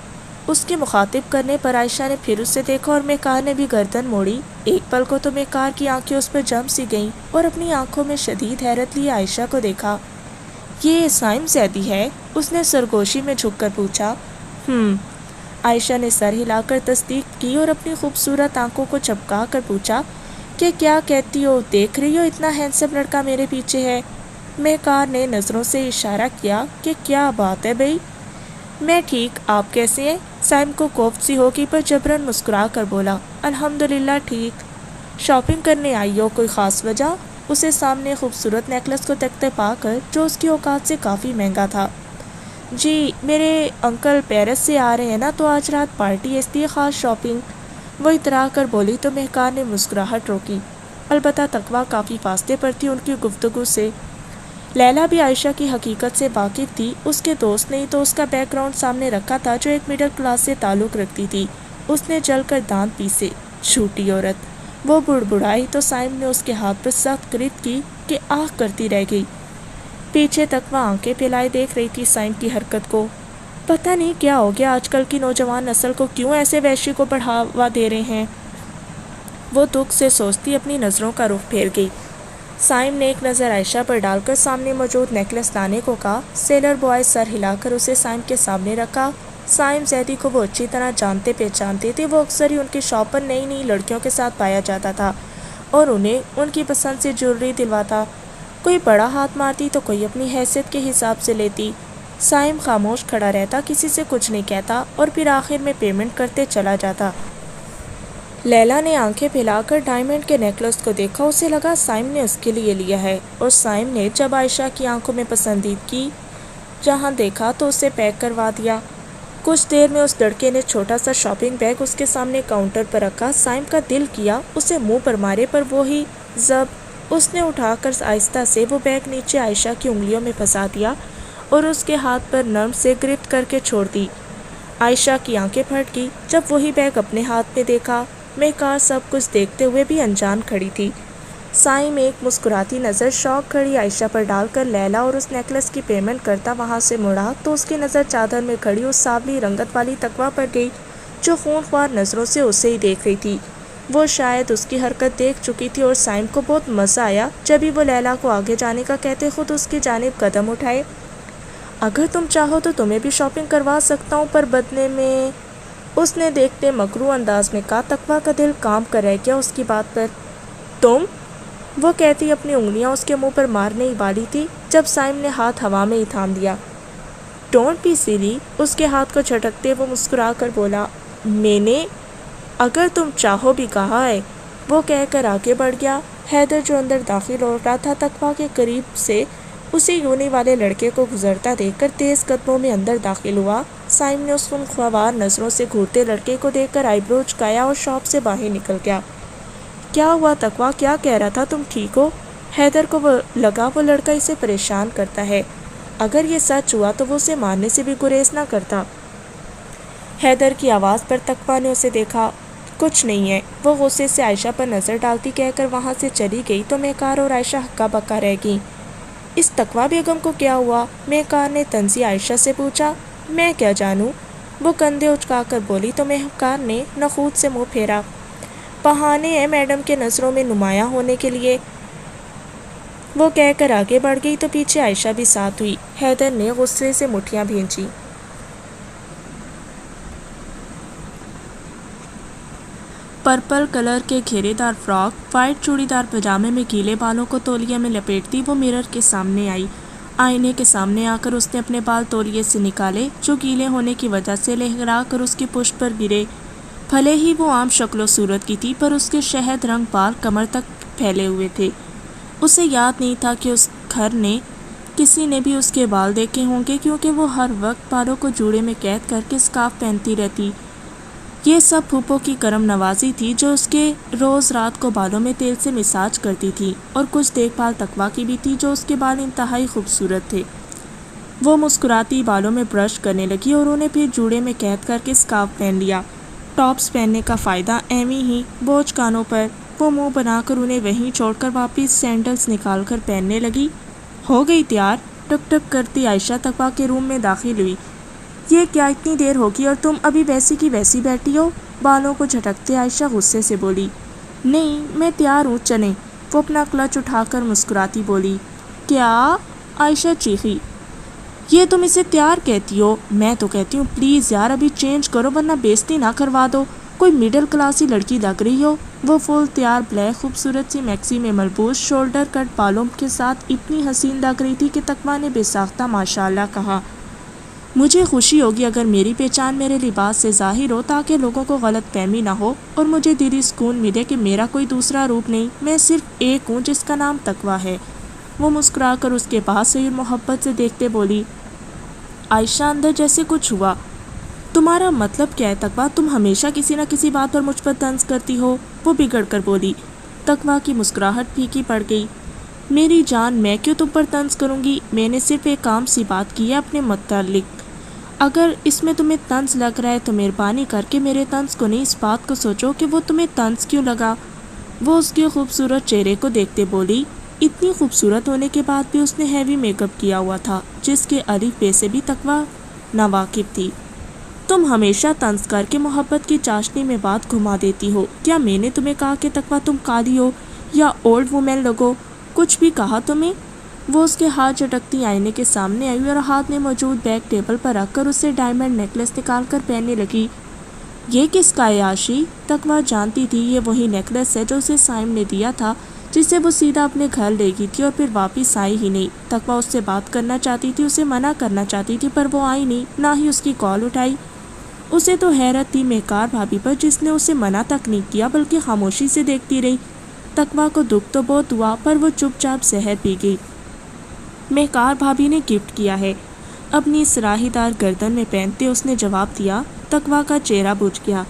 اس کے مخاطب کرنے پر عائشہ نے پھر اسے دیکھا اور مہکار نے بھی گردن موڑی۔ ایک پل کو تو مہکار کی آنکھیں اس پر جم سی گئیں اور اپنی آنکھوں میں شدید حیرت لیے عائشہ کو دیکھا۔ یہ سائم زیدی ہے؟ اس نے سرگوشی میں جھک کر پوچھا۔ عائشہ نے سر ہلا کر تصدیق کی اور اپنی خوبصورت آنکھوں کو چمکا کر پوچھا کہ کیا کہتی ہو؟ دیکھ رہی ہو اتنا ہینڈسم لڑکا میرے پیچھے ہے؟ مہکار نے نظروں سے اشارہ کیا کہ کیا بات ہے بھئی؟ میں ٹھیک، آپ کیسے ہیں؟ سائم کو کوفت سی ہوگی پر جبرن مسکرا کر بولا، الحمدللہ ٹھیک۔ شاپنگ کرنے آئی ہو؟ کوئی خاص وجہ؟ اسے سامنے خوبصورت نیکلس کو تکتے پا کر جو اس کی اوقات سے کافی مہنگا تھا۔ جی میرے انکل پیرس سے آ رہے ہیں نا، تو آج رات پارٹی ہے، اس لیے خاص شاپنگ۔ وہ اترا کر بولی تو مہکار نے مسکراہٹ روکی۔ البتہ تقویٰ کافی فاصلے پر تھی ان کی گفتگو سے۔ لیلا بھی عائشہ کی حقیقت سے واقف تھی، اس کے دوست نے تو اس کا بیک گراؤنڈ سامنے رکھا تھا جو ایک مڈل کلاس سے تعلق رکھتی تھی۔ اس نے جل کر دانت پیسے، جھوٹی عورت۔ وہ بڑبڑائی تو سائم نے اس کے ہاتھ پر سخت گرفت کی کہ آہ کرتی رہ گئی۔ پیچھے تقویٰ آنکھیں پھیلائے دیکھ رہی تھی سائم کی حرکت کو۔ پتہ نہیں کیا ہو گیا آج کل کی نوجوان نسل کو، کیوں ایسے وحشی کو بڑھاوا دے رہے ہیں؟ وہ دکھ سے سوچتی اپنی نظروں کا رخ پھیر گئی۔ سائم نے ایک نظر عائشہ پر ڈال کر سامنے موجود نیکلس لانے کو کہا۔ سیلر بوائے سر ہلا کر اسے سائم کے سامنے رکھا۔ سائم زیدی کو وہ اچھی طرح جانتے پہچانتے تھے. وہ اکثر ہی ان کی شاپ پر نئی نئی لڑکیوں کے ساتھ پایا جاتا تھا اور انہیں ان کی پسند سے جویلری دلواتا. کوئی بڑا ہاتھ مارتی تو کوئی اپنی حیثیت کے حساب سے لیتی. سائم خاموش کھڑا رہتا, کسی سے کچھ نہیں کہتا اور پھر آخر میں پیمنٹ کرتے چلا جاتا. لیلا نے آنکھیں پھیلا کر ڈائمنڈ کے نیکلس کو دیکھا. اسے لگا سائم نے اس کے لیے لیا ہے, اور سائم نے جب عائشہ کی آنکھوں میں پسندیدگی جہاں دیکھا تو اسے پیک کروا دیا. کچھ دیر میں اس لڑکے نے چھوٹا سا شاپنگ بیگ اس کے سامنے کاؤنٹر پر رکھا. سائم کا دل کیا اسے منہ پر مارے, پر وہی ضبط اس نے اٹھا کر آہستہ سے وہ بیگ نیچے عائشہ کی انگلیوں میں پھنسا دیا اور اس کے ہاتھ پر نرم سے گرفت کر کے چھوڑ دی. عائشہ کی آنکھیں پھٹ گئی جب وہی بیگ اپنے ہاتھ میں دیکھا. مہکار سب کچھ دیکھتے ہوئے بھی انجان کھڑی تھی. سائم ایک مسکراتی نظر شوق کھڑی عائشہ پر ڈال کر لیلا اور اس نیکلس کی پیمنٹ کرتا وہاں سے مڑا تو اس کی نظر چادر میں کھڑی اس سانولی رنگت والی تقویٰ پر گئی جو خون خوار نظروں سے اسے ہی دیکھ رہی تھی. وہ شاید اس کی حرکت دیکھ چکی تھی اور سائم کو بہت مزہ آیا جبھی وہ لیلا کو آگے جانے کا کہتے خود اس کی جانب قدم اٹھائے. اگر تم چاہو تو تمہیں بھی شاپنگ کروا سکتا ہوں, پر بدلے میں, اس نے دیکھتے مکروہ انداز میں کہا. تقویٰ کا دل کام کر رہ گیا اس کی بات پر. تم, وہ کہتی اپنی انگلیاں اس کے منہ پر مارنے ہی والی تھی جب سائم نے ہاتھ ہوا میں ہی تھام دیا. ڈونٹ بی سیلی, اس کے ہاتھ کو جھٹکتے وہ مسکرا کر بولا. میں نے اگر تم چاہو بھی کہا ہے, وہ کہہ کر آگے بڑھ گیا. حیدر جو اندر داخل ہو رہا تھا تقویٰ کے قریب سے اسی یونی والے لڑکے کو گزرتا دیکھ کر تیز قدموں میں اندر داخل ہوا. سائم نے اس خونخوار نظروں سے گھورتے لڑکے کو دیکھ کر آئی برو چکایا اور شاپ سے باہر نکل گیا. کیا ہوا تقویٰ, کیا کہہ رہا تھا, تم ٹھیک ہو؟ حیدر کو لگا وہ لڑکا اسے پریشان کرتا ہے. اگر یہ سچ ہوا تو وہ اسے مارنے سے بھی گریز نہ کرتا. حیدر کی آواز پر تقویٰ نے اسے دیکھا. کچھ نہیں ہے, وہ غصے سے عائشہ پر نظر ڈالتی کہہ کر وہاں سے چلی گئی تو مہکار اور عائشہ ہکا بکا رہ گئیں. اس تقویٰ بیگم کو کیا ہوا, مہکار نے طنزی عائشہ سے پوچھا. میں کیا جانوں, وہ کندھے اچکا کر بولی تو مہکار نے نخوت سے منہ پھیرا. بہانے ہیں میڈم کے نظروں میں نمایاں ہونے کے لیے, وہ کہہ کر آگے بڑھ گئی تو پیچھے عائشہ بھی ساتھ ہوئی. حیدر نے غصے سے مٹھیاں بھینچی. پرپل کلر کے گھیرے دار فراک, وائٹ چوڑی دار پجامے میں گیلے بالوں کو تولیے میں لپیٹتی وہ مرر کے سامنے آئی. آئینے کے سامنے آ کر اس نے اپنے بال تولیے سے نکالے جو گیلے ہونے کی وجہ سے لہرا کر اس کی پشت پر گرے. بھلے ہی وہ عام شکل و صورت کی تھی پر اس کے شہد رنگ بال کمر تک پھیلے ہوئے تھے. اسے یاد نہیں تھا کہ اس گھر نے کسی نے بھی اس کے بال دیکھے ہوں گے کیونکہ وہ ہر وقت بالوں کو جوڑے میں قید کر کے اسکارف پہنتی رہتی. یہ سب پھوپھو کی کرم نوازی تھی جو اس کے روز رات کو بالوں میں تیل سے مساج کرتی تھی, اور کچھ دیکھ بھال تقویٰ کی بھی تھی جو اس کے بال انتہائی خوبصورت تھے. وہ مسکراتی بالوں میں برش کرنے لگی اور انہیں پھر جوڑے میں قید کر کے اسکارف پہن لیا. ٹاپس پہننے کا فائدہ ایویں ہی بوجھ کانوں پر. وہ منہ بنا کر انہیں وہیں چھوڑ کر واپس سینڈلز نکال کر پہننے لگی. ہو گئی تیار, ٹک ٹک کرتی عائشہ تقویٰ کے روم میں داخل ہوئی. یہ کیا اتنی دیر ہوگی اور تم ابھی ویسی کی ویسی بیٹھی ہو, بالوں کو جھٹکتے عائشہ غصے سے بولی. نہیں میں تیار ہوں, چلیں, وہ اپنا کلچ اٹھا کر مسکراتی بولی. کیا, عائشہ چیخی. یہ تم اسے تیار کہتی ہو, میں تو کہتی ہوں پلیز یار ابھی چینج کرو ورنہ بےزتی نہ کروا دو, کوئی مڈل کلاسی لڑکی لگ رہی ہو. وہ فل تیار بلیک خوبصورت سی میکسی میں ملبوس شولڈر کٹ بالوں کے ساتھ اتنی حسین لگ رہی تھی کہ تقویٰ نے بے ساختہ ماشاءاللہ کہا. مجھے خوشی ہوگی اگر میری پہچان میرے لباس سے ظاہر ہو تاکہ لوگوں کو غلط فہمی نہ ہو اور مجھے دلی سکون ملے کہ میرا کوئی دوسرا روپ نہیں, میں صرف ایک ہوں جس کا نام تقویٰ ہے. وہ مسکرا کر اس کے پاس سے محبت سے دیکھتے بولی. عائشہ اندر جیسے کچھ ہوا. تمہارا مطلب کیا ہے تقویٰ, تم ہمیشہ کسی نہ کسی بات پر مجھ پر طنز کرتی ہو, وہ بگڑ کر بولی. تقویٰ کی مسکراہٹ پھیکی پڑ گئی. میری جان میں کیوں تم پر طنز کروں گی, میں نے صرف ایک عام سی بات کی ہے اپنے متعلق. اگر اس میں تمہیں طنز لگ رہا ہے تو مہربانی کر کے میرے طنز کو نہیں, اس بات کو سوچو کہ وہ تمہیں طنز کیوں لگا. وہ اس کے خوبصورت چہرے کو دیکھتے بولی. اتنی خوبصورت ہونے کے بعد بھی اس نے ہیوی میک اپ کیا ہوا تھا جس کے الف بے سے بھی تقویٰ ناواقف تھی. تم ہمیشہ طنز کر کے محبت کی چاشنی میں بات گھما دیتی ہو. کیا میں نے تمہیں کہا کہ تقویٰ تم کالی ہو یا اولڈ وومن لگو, کچھ بھی کہا تمہیں؟ وہ اس کے ہاتھ جھٹکتی آئینے کے سامنے آئی اور ہاتھ میں موجود بیگ ٹیبل پر رکھ کر اسے ڈائمنڈ نیکلس نکال کر پہننے لگی۔ یہ کس کا ہے عاشی؟ تقویٰ جانتی تھی یہ وہی نیکلس ہے جو اسے سائم نے دیا تھا، جسے وہ سیدھا اپنے گھر لے گئی تھی اور پھر واپس آئی ہی نہیں۔ تقویٰ اس سے بات کرنا چاہتی تھی، اسے منع کرنا چاہتی تھی، پر وہ آئی نہیں، نہ ہی اس کی کال اٹھائی۔ اسے تو حیرت تھی مہکار بھابھی پر، جس نے اسے منع تک نہیں کیا بلکہ خاموشی سے دیکھتی رہی۔ تقویٰ کو دکھ تو بہت ہوا، پر وہ چپ چاپ زہر پی گئی۔ مہکار بھابھی نے گفٹ کیا ہے، اپنی سراہی دار گردن میں پہنتے اس نے جواب دیا۔ تقویٰ کا چہرہ بجھ گیا۔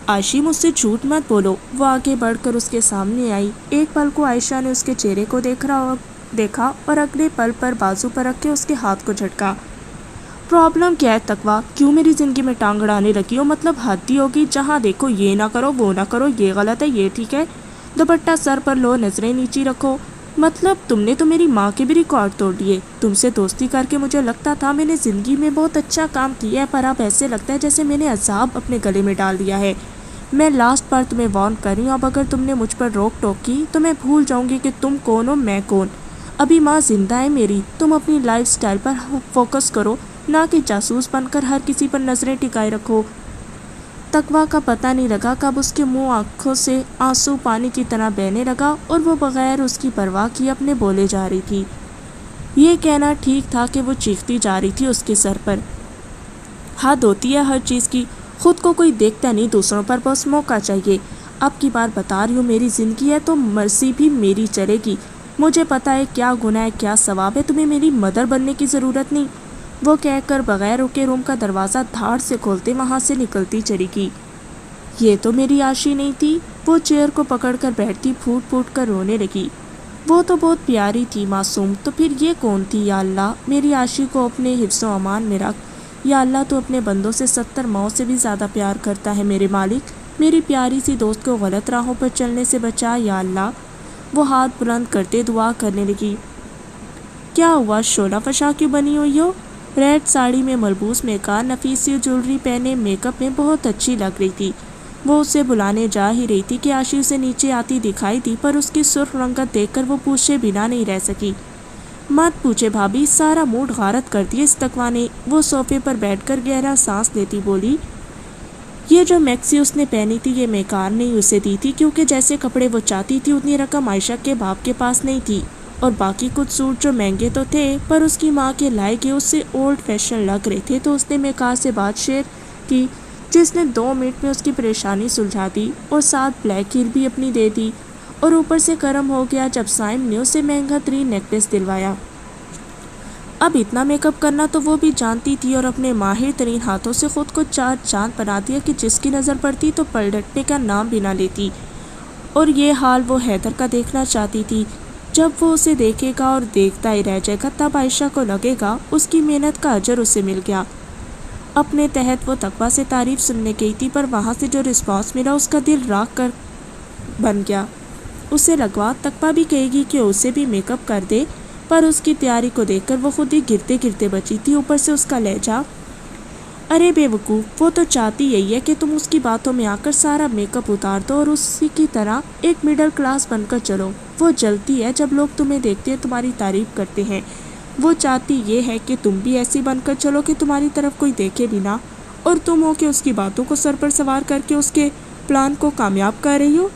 عائشی مجھ سے جھوٹ مت بولو۔ وہ آگے بڑھ کر اس کے سامنے آئی۔ ایک پل کو عائشہ نے اس کے چہرے کو دیکھا اور اگلے پل پر بازو پر رکھ کے اس کے ہاتھ کو جھٹکا۔ پرابلم کیا ہے تقویٰ؟ کیوں میری زندگی میں ٹانگ اڑانے لگی ہو؟ مطلب حد ہی ہوگی، جہاں دیکھو یہ نہ کرو، وہ نہ کرو، یہ غلط ہے، یہ ٹھیک ہے، دوپٹہ سر پر لو، نظریں نیچی رکھو۔ مطلب تم نے تو میری ماں کے بھی ریکارڈ توڑ دیے۔ تم سے دوستی کر کے مجھے لگتا تھا میں نے زندگی میں بہت اچھا کام کیا ہے، پر اب ایسے لگتا ہے جیسے میں نے عذاب اپنے گلے میں ڈال دیا ہے۔ میں لاسٹ بار تمہیں وارن کر رہی ہوں، اب اگر تم نے مجھ پر روک ٹوک کی تو میں بھول جاؤں گی کہ تم کون ہو، میں کون۔ ابھی ماں زندہ ہے میری، تم اپنی لائف سٹائل پر فوکس کرو، نہ کہ جاسوس بن کر ہر کسی پر نظریں ٹکائے رکھو۔ تقویٰ کا پتہ نہیں لگا کب اس کے منہ آنکھوں سے آنسو پانی کی طرح بہنے لگا اور وہ بغیر اس کی پرواہ کیے اپنے بولے جا رہی تھی۔ یہ کہنا ٹھیک تھا کہ وہ چیختی جا رہی تھی اس کے سر پر۔ حد ہوتی ہے ہر چیز کی، خود کو کوئی دیکھتا نہیں، دوسروں پر بس موقع چاہیے۔ اب کی بار بتا رہی ہوں میری زندگی ہے تو مرضی بھی میری چلے گی۔ مجھے پتا ہے کیا گناہ ہے کیا ثواب ہے، تمہیں میری مدر بننے کی ضرورت نہیں۔ وہ کہہ کر بغیر رکے روم کا دروازہ دھاڑ سے کھولتے وہاں سے نکلتی چلی گئی۔ یہ تو میری عاشی نہیں تھی۔ وہ چیئر کو پکڑ کر بیٹھتی پھوٹ پھوٹ کر رونے لگی۔ وہ تو بہت پیاری تھی، معصوم، تو پھر یہ کون تھی؟ یا اللہ میری عاشی کو اپنے حفظ و امان میں رکھ۔ یا اللہ تو اپنے بندوں سے 70 ماؤں سے بھی زیادہ پیار کرتا ہے میرے مالک، میری پیاری سی دوست کو غلط راہوں پر چلنے سے بچا یا اللہ۔ وہ ہاتھ بلند کرتے دعا کرنے لگی۔ کیا ہوا، شعلہ فشاں کیوں بنی ہوئی ہو؟ ریڈ ساڑی میں ملبوس مہکار نفیس سی جویلری پہنے میک اپ میں بہت اچھی لگ رہی تھی۔ وہ اسے بلانے جا ہی رہی تھی کہ عاشی اسے نیچے آتی دکھائی دی، پر اس کی سرخ رنگت دیکھ کر وہ پوچھے بنا نہیں رہ سکی۔ مت پوچھے بھابھی، سارا موڈ غارت کر دیا اس تقویٰ نے۔ وہ صوفے پر بیٹھ کر گہرا سانس لیتی بولی، یہ جو میکسی اس نے پہنی تھی یہ مہکار نے ہی اسے دی تھی، کیونکہ جیسے کپڑے وہ چاہتی تھی اتنی رقم عائشہ کے باپ کے پاس نہیں تھی، اور باقی کچھ سوٹ جو مہنگے تو تھے پر اس کی ماں کے لائے گئے اس سے اولڈ فیشن لگ رہے تھے، تو اس نے مہکار سے بات شیئر کی، جس نے 2 منٹ میں اس کی پریشانی سلجھا دی اور ساتھ بلیک ہیل بھی اپنی دے دی، اور اوپر سے کرم ہو گیا جب سائم نے اسے مہنگا ترین نیکلس دلوایا۔ اب اتنا میک اپ کرنا تو وہ بھی جانتی تھی، اور اپنے ماہر ترین ہاتھوں سے خود کو 4 چاند بنا دیا کہ جس کی نظر پڑتی تو پلٹنے کا نام بھی نہ لیتی، اور یہ حال وہ حیدر کا دیکھنا چاہتی تھی۔ جب وہ اسے دیکھے گا اور دیکھتا ہی رہ جائے گا تب عائشہ کو لگے گا اس کی محنت کا اجر اسے مل گیا۔ اپنے تحت وہ تقویٰ سے تعریف سننے گئی تھی، پر وہاں سے جو رسپانس ملا اس کا دل راکھ کر بن گیا۔ اسے لگوا تقویٰ بھی کہے گی کہ اسے بھی میک اپ کر دے، پر اس کی تیاری کو دیکھ کر وہ خود ہی گرتے گرتے بچی تھی، اوپر سے اس کا لہجہ۔ ارے بے وقوف، وہ تو چاہتی یہی ہے کہ تم اس کی باتوں میں آ کر سارا میک اپ اتار دو اور اسی کی طرح ایک مڈل کلاس بن کر چلو۔ وہ جلتی ہے جب لوگ تمہیں دیکھتے ہیں تمہاری تعریف کرتے ہیں۔ وہ چاہتی یہ ہے کہ تم بھی ایسی بن کر چلو کہ تمہاری طرف کوئی دیکھے بھی نہ، اور تم ہو کہ اس کی باتوں کو سر پر سوار کر کے اس کے پلان کو کامیاب کر رہی ہو۔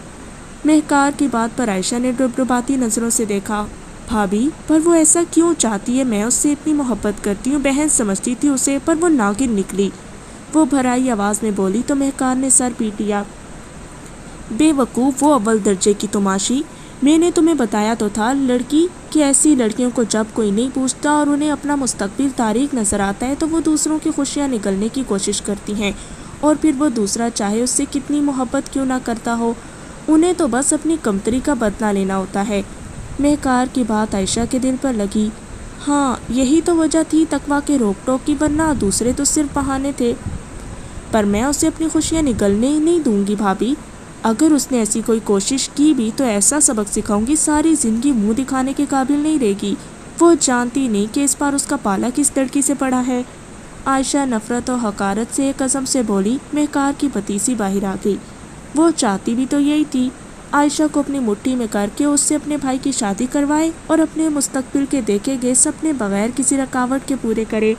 مہکار کی بات پر عائشہ نے ڈبڈباتی نظروں سے دیکھا۔ بھابھی، پر وہ ایسا کیوں چاہتی ہے؟ میں اس سے اتنی محبت کرتی ہوں، بہن سمجھتی تھی اسے، پر وہ ناگن نکلی۔ وہ بھرائی آواز میں بولی تو مہکار نے سر پیٹ لیا۔ بے وقوف، وہ اول درجے کی تماشی۔ میں نے تمہیں بتایا تو تھا لڑکی کہ ایسی لڑکیوں کو جب کوئی نہیں پوچھتا اور انہیں اپنا مستقبل تاریک نظر آتا ہے تو وہ دوسروں کی خوشیاں نگلنے کی کوشش کرتی ہیں، اور پھر وہ دوسرا چاہے اس سے کتنی محبت کیوں نہ کرتا ہو، انہیں تو بس اپنی کمتری کا بدلہ لینا ہوتا ہے۔ مہکار کی بات عائشہ کے دل پر لگی۔ ہاں، یہی تو وجہ تھی تقویٰ کے روک ٹوک کی، ورنہ دوسرے تو صرف بہانے تھے۔ پر میں اسے اپنی خوشیاں نگلنے ہی نہیں دوں گی بھابھی۔ اگر اس نے ایسی کوئی کوشش کی بھی تو ایسا سبق سکھاؤں گی ساری زندگی منہ دکھانے کے قابل نہیں رہے گی۔ وہ جانتی نہیں کہ اس بار اس کا پالا کس لڑکی سے پڑا ہے۔ عائشہ نفرت و حقارت سے ایک قسم سے بولی۔ مہکار کی پتیسی باہر آ گئی۔ وہ چاہتی بھی تو یہی تھی، عائشہ کو اپنی مٹھی میں کر کے اس سے اپنے بھائی کی شادی کروائے اور اپنے مستقبل کے دیکھے گئے سپنے بغیر کسی رکاوٹ کے پورے کرے۔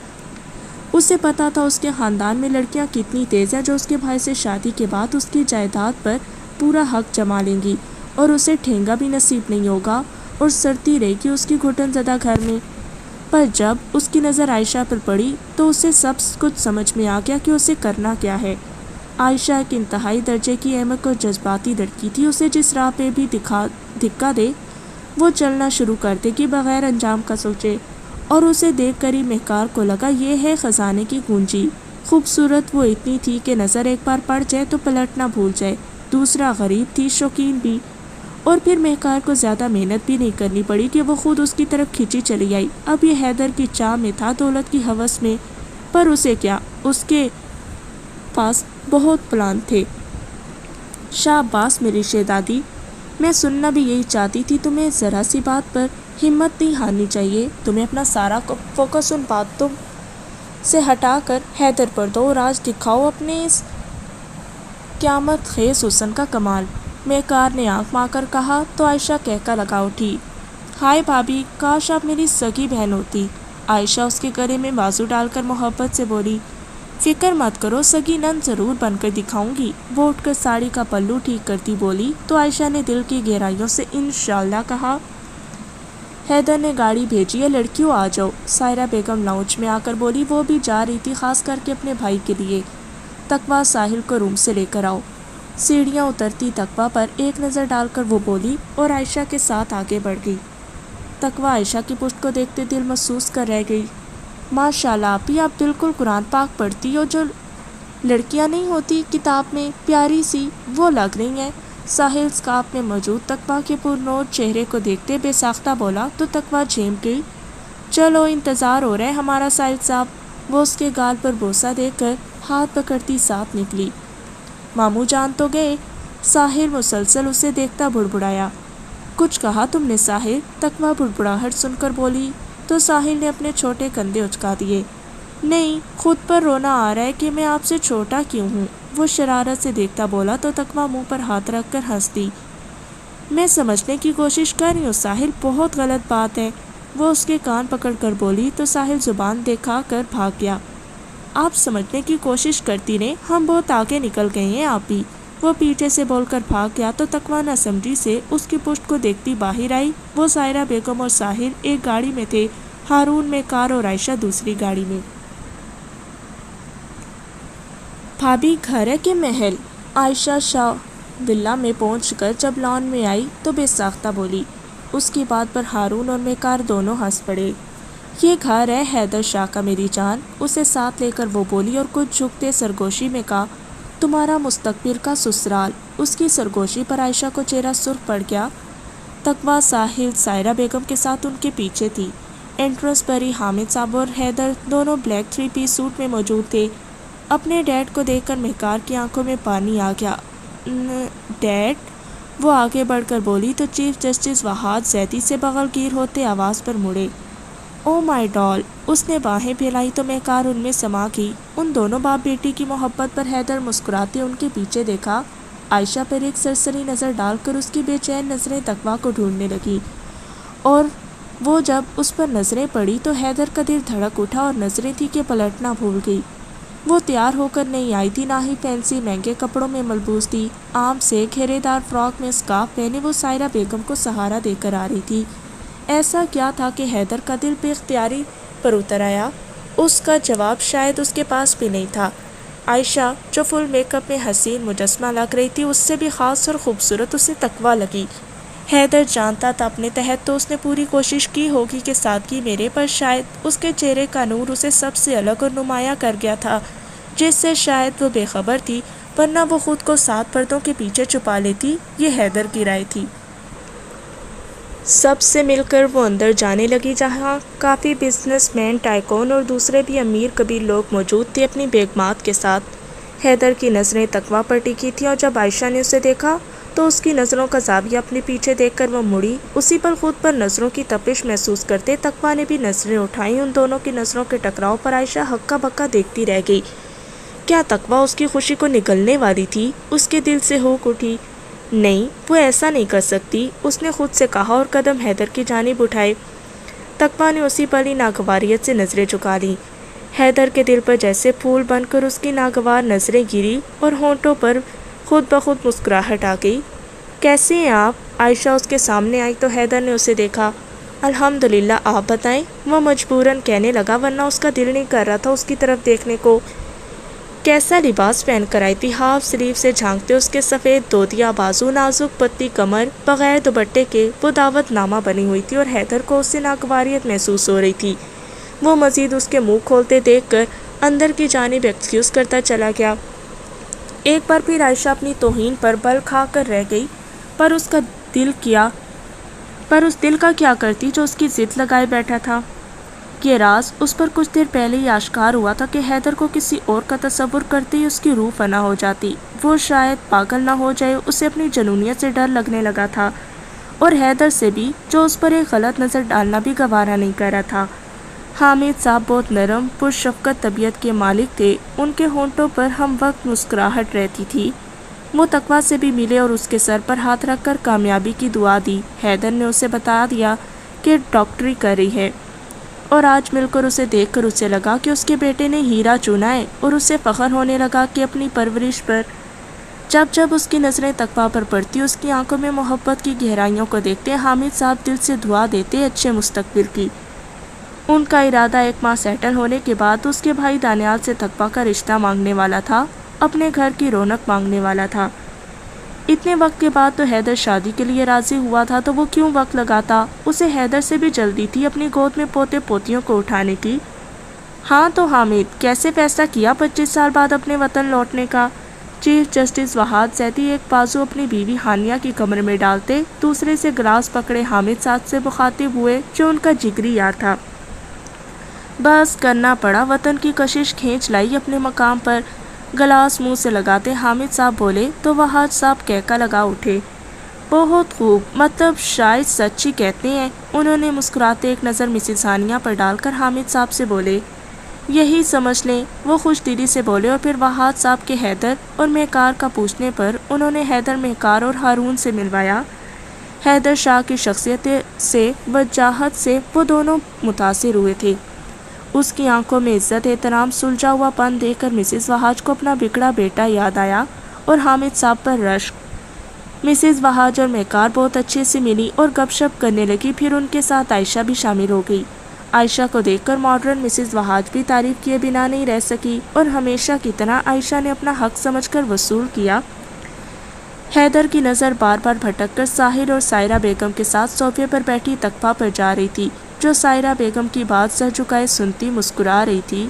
اسے پتا تھا اس کے خاندان میں لڑکیاں کتنی تیز ہیں جو اس کے بھائی سے شادی کے بعد اس کی جائیداد پر پورا حق جما لیں گی اور اسے ٹھینگا بھی نصیب نہیں ہوگا اور سڑتی رہے گی اس کی گھٹن زدہ گھر میں۔ پر جب اس کی نظر عائشہ پر پڑی تو اسے سب کچھ سمجھ میں آ گیا کہ اسے کرنا کیا ہے۔ عائشہ ایک انتہائی درجے کی احمق اور جذباتی لڑکی تھی۔ اسے جس راہ پہ بھی دھکا دے وہ چلنا شروع کر دے گی بغیر انجام کا سوچے، اور اسے دیکھ کر ہی مہکار کو لگا یہ ہے خزانے کی کنجی۔ خوبصورت وہ اتنی تھی کہ نظر ایک بار پڑ جائے تو پلٹنا بھول جائے، دوسرا غریب تھی، شوقین بھی، اور پھر مہکار کو زیادہ محنت بھی نہیں کرنی پڑی کہ وہ خود اس کی طرف کھینچی چلی آئی۔ اب یہ حیدر کی چاہ میں تھا، دولت کی ہوس میں، پر اسے کیا، اس کے پاس بہت پلان تھے۔ شاباش میری شہزادی، میں سننا بھی یہی چاہتی تھی، تمہیں ذرا سی بات پر ہمت نہیں ہارنی چاہیے، تمہیں اپنا سارا فوکس ان باتوں سے ہٹا کر حیدر پر دو اور آج دکھاؤ اپنے اس قیامت خیز حسن کا کمال۔ مہکار نے آنکھ مار کر کہا تو عائشہ کہکا لگا اٹھی، ہائے بھابھی، کاش آپ میری سگی بہن ہوتی۔ عائشہ اس کے گلے میں بازو ڈال کر محبت سے بولی، فکر مت کرو، سگی نند ضرور بن کر دکھاؤں گی۔ وہ اٹھ کر ساڑی کا پلو ٹھیک کرتی بولی تو عائشہ نے دل کی گہرائیوں سے انشاءاللہ کہا۔ حیدر نے گاڑی بھیجی ہے، لڑکیوں آ جاؤ۔ سائرہ بیگم لاؤنج میں آ کر بولی، وہ بھی جا رہی تھی خاص کر کے اپنے بھائی کے لیے۔ تقویٰ، ساحل کو روم سے لے کر آؤ۔ سیڑھیاں اترتی تقویٰ پر ایک نظر ڈال کر وہ بولی اور عائشہ کے ساتھ آگے بڑھ گئی۔ تقویٰ عائشہ کی پشت کو دیکھتے دل محسوس کر رہ گئی۔ ماشاءاللہ آپی، آپ بالکل قرآن پاک پڑھتی ہو، جو لڑکیاں نہیں ہوتی کتاب میں پیاری سی، وہ لگ رہی ہیں۔ ساحل سکاف میں موجود تقویٰ کے پرنور چہرے کو دیکھتے بے ساختہ بولا تو تقویٰ جھیم گئی۔ چلو انتظار ہو رہا ہے ہمارا ساحل صاحب۔ وہ اس کے گال پر بوسہ دے کر ہاتھ پکڑتی ساتھ نکلی۔ ماموں جان تو گئے؟ ساحل مسلسل اسے دیکھتا بڑبڑایا۔ کچھ کہا تم نے ساحل؟ تقویٰ بڑبڑاہٹ سن کر بولی تو ساحل نے اپنے چھوٹے کندھے اچکا دیے۔ نہیں، خود پر رونا آ رہا ہے کہ میں آپ سے چھوٹا کیوں ہوں؟ وہ شرارت سے دیکھتا بولا تو تقویٰ منہ پر ہاتھ رکھ کر ہنس دی۔ میں سمجھنے کی کوشش کر رہی ہوں ساحل، بہت غلط بات ہے۔ وہ اس کے کان پکڑ کر بولی تو ساحل زبان دکھا کر بھاگ گیا۔ آپ سمجھنے کی کوشش کرتی رہیں، ہم بہت آگے نکل گئے ہیں آپ بھی۔ وہ پیچھے سے بول کر بھاگ گیا تو تقویٰ نہ سمجھی سے اس کی پشت کو دیکھتی باہر آئی۔ وہ سائرہ بیگم اور ساحل ایک گاڑی میں تھے، ہارون، مہکار اور عائشہ دوسری گاڑی میں۔ بھابھی گھر ہے کہ محل؟ عائشہ شاہ ولا میں پہنچ کر جب لان میں آئی تو بے ساختہ بولی۔ اس کی بات پر ہارون اور مہکار دونوں ہنس پڑے۔ یہ گھر ہے حیدر شاہ کا میری جان، اسے ساتھ لے کر وہ بولی اور کچھ جھکتے سرگوشی میں کہا، تمہارا مستقبل کا سسرال۔ اس کی سرگوشی پر عائشہ کو چہرہ سرخ پڑ گیا۔ تقویٰ، ساحل، سائرہ بیگم کے ساتھ ان کے پیچھے تھی۔ انٹرنس پر ہی حامد صاحب اور حیدر دونوں بلیک 3 پیس سوٹ میں موجود تھے۔ اپنے ڈیڈ کو دیکھ کر مہکار کی آنکھوں میں پانی آ گیا۔ ڈیڈ؟ وہ آگے بڑھ کر بولی تو چیف جسٹس وحاد زیدی سے بغل گیر ہوتے آواز پر مڑے۔ او مائی ڈال! اس نے باہیں پھیلائی تو مہکار ان میں سما گئی۔ ان دونوں باپ بیٹی کی محبت پر حیدر مسکراتے ان کے پیچھے دیکھا۔ عائشہ پر ایک سرسری نظر ڈال کر اس کی بے چین نظریں تقویٰ کو ڈھونڈنے لگی، اور وہ جب اس پر نظریں پڑی تو حیدر کا دل دھڑک اٹھا اور نظریں تھی کہ پلٹنا بھول گئی۔ وہ تیار ہو کر نہیں آئی تھی، نہ ہی فینسی مہنگے کپڑوں میں ملبوس تھی۔ عام سے گھیرے دار فراک میں اسکارف پہنے وہ سائرہ بیگم کو سہارا دے کر آ رہی تھی۔ ایسا کیا تھا کہ حیدر کا دل بے اختیاری پر اتر آیا؟ اس کا جواب شاید اس کے پاس بھی نہیں تھا۔ عائشہ جو فل میک اپ میں حسین مجسمہ لگ رہی تھی، اس سے بھی خاص اور خوبصورت اسے تقویٰ لگی۔ حیدر جانتا تھا اپنے تحت تو اس نے پوری کوشش کی ہوگی کہ سادگی میرے، پر شاید اس کے چہرے کا نور اسے سب سے الگ اور نمایاں کر گیا تھا، جس سے شاید وہ بے خبر تھی، ورنہ وہ خود کو 7 پردوں کے پیچھے چھپا لیتی۔ یہ حیدر کی رائے تھی۔ سب سے مل کر وہ اندر جانے لگی، جہاں کافی بزنس مین، ٹائکون اور دوسرے بھی امیر کبیر لوگ موجود تھے اپنی بیگمات کے ساتھ۔ حیدر کی نظریں تقویٰ پر ٹکی تھیں اور جب عائشہ نے اسے دیکھا تو اس کی نظروں کا زاویہ اپنے پیچھے دیکھ کر وہ مڑی۔ اسی پر خود پر نظروں کی تپش محسوس کرتے تقویٰ نے بھی نظریں اٹھائیں۔ ان دونوں کی نظروں کے ٹکراؤ پر عائشہ ہکا بکا دیکھتی رہ گئی۔ کیا تقویٰ اس کی خوشی کو نگلنے والی تھی؟ اس کے دل سے ہوک اٹھی، نہیں، وہ ایسا نہیں کر سکتی، اس نے خود سے کہا اور قدم حیدر کی جانب اٹھائے۔ تقویٰ نے اسی پل ہی ناگواریت سے نظریں جھکا لیں۔ حیدر کے دل پر جیسے پھول بن کر اس کی ناگوار نظریں گری اور ہونٹوں پر خود بخود مسکراہٹ آ گئی۔ کیسے ہیں آپ؟ عائشہ اس کے سامنے آئی تو حیدر نے اسے دیکھا۔ الحمدللہ، آپ بتائیں، وہ مجبوراً کہنے لگا، ورنہ اس کا دل نہیں کر رہا تھا اس کی طرف دیکھنے کو۔ کیسا لباس پہن کر آئی تھی؟ ہاف سلیو سے جھانکتے اس کے سفید دودیا بازو، نازک پتلی کمر، بغیر دوپٹے کے وہ دعوت نامہ بنی ہوئی تھی، اور حیدر کو اس سے ناگواریت محسوس ہو رہی تھی۔ وہ مزید اس کے منہ کھولتے دیکھ کر اندر کی جانب ایکسکیوز کرتا چلا گیا۔ ایک بار پھر عائشہ اپنی توہین پر بل کھا کر رہ گئی، پر اس دل کا کیا کرتی جو اس کی ضد لگائے بیٹھا تھا۔ یہ راز اس پر کچھ دیر پہلے ہی آشکار ہوا تھا کہ حیدر کو کسی اور کا تصور کرتے ہی اس کی روح فنا ہو جاتی۔ وہ شاید پاگل نہ ہو جائے، اسے اپنی جنونیت سے ڈر لگنے لگا تھا، اور حیدر سے بھی، جو اس پر ایک غلط نظر ڈالنا بھی گوارا نہیں کر رہا تھا۔ حامد صاحب بہت نرم پرشفقت طبیعت کے مالک تھے، ان کے ہونٹوں پر ہم وقت مسکراہٹ رہتی تھی۔ وہ تقویٰ سے بھی ملے اور اس کے سر پر ہاتھ رکھ کر کامیابی کی دعا دی۔ حیدر نے اسے بتا دیا کہ ڈاکٹری کر رہی ہے، اور آج مل کر اسے دیکھ کر اسے لگا کہ اس کے بیٹے نے ہیرا چنا ہے، اور اسے فخر ہونے لگا کہ اپنی پرورش پر جب اس کی نظریں تقویٰ پر پڑتی، اس کی آنکھوں میں محبت کی گہرائیوں کو دیکھتے، حامد صاحب دل سے دعا دیتے اچھے مستقبل کی۔ ان کا ارادہ 1 ماہ سیٹل ہونے کے بعد اس کے بھائی دانیال سے تقویٰ کا رشتہ مانگنے والا تھا، اپنے گھر کی رونق مانگنے والا تھا۔ اتنے وقت کے بعد تو حیدر شادی کے لیے راضی ہوا تھا، تو وہ کیوں وقت لگاتا؟ اسے حیدر سے بھی جلدی تھی اپنی گود میں پوتے پوتیوں کو اٹھانے کی۔ ہاں تو حامد، کیسے فیصلہ کیا 25 سال بعد اپنے وطن لوٹنے کا؟ چیف جسٹس وحاد زیدی ایک بازو اپنی بیوی ہانیہ کی کمر میں ڈالتے، دوسرے سے گلاس پکڑے حامد صاحب سے مخاطب ہوئے، جو ان کا جگری یار تھا۔ بس کرنا پڑا، وطن کی کشش کھینچ لائی اپنے مقام پر۔ گلاس منہ سے لگاتے حامد صاحب بولے تو وحاد صاحب کہکا لگا اٹھے، بہت خوب، مطلب شاید سچ ہی کہتے ہیں۔ انہوں نے مسکراتے ایک نظر مسز ہانیہ پر ڈال کر حامد صاحب سے بولے، یہی سمجھ لیں، وہ خوش دلی سے بولے، اور پھر وحاد صاحب کے حیدر اور مہکار کا پوچھنے پر انہوں نے حیدر مہکار اور ہارون سے ملوایا۔ حیدر شاہ کی شخصیت سے، وجاہت سے وہ دونوں متاثر ہوئے تھے۔ اس کی آنکھوں میں عزت، احترام، سلجھا ہوا پن دیکھ کر مسز وحاج کو اپنا بگڑا بیٹا یاد آیا، اور حامد صاحب پر رشک۔ مسز وحاج اور مہکار بہت اچھے سے ملی اور گپ شپ کرنے لگی، پھر ان کے ساتھ عائشہ بھی شامل ہو گئی۔ عائشہ کو دیکھ کر ماڈرن مسز وحاج بھی تعریف کیے بنا نہیں رہ سکی، اور ہمیشہ کی طرح عائشہ نے اپنا حق سمجھ کر وصول کیا۔ حیدر کی نظر بار بار بھٹک کر ساحر اور سائرہ بیگم کے ساتھ صوفے پر بیٹھی تقویٰ پر جا رہی تھی، جو سائرہ بیگم کی بات سر جھکائے سنتی مسکرا رہی تھی۔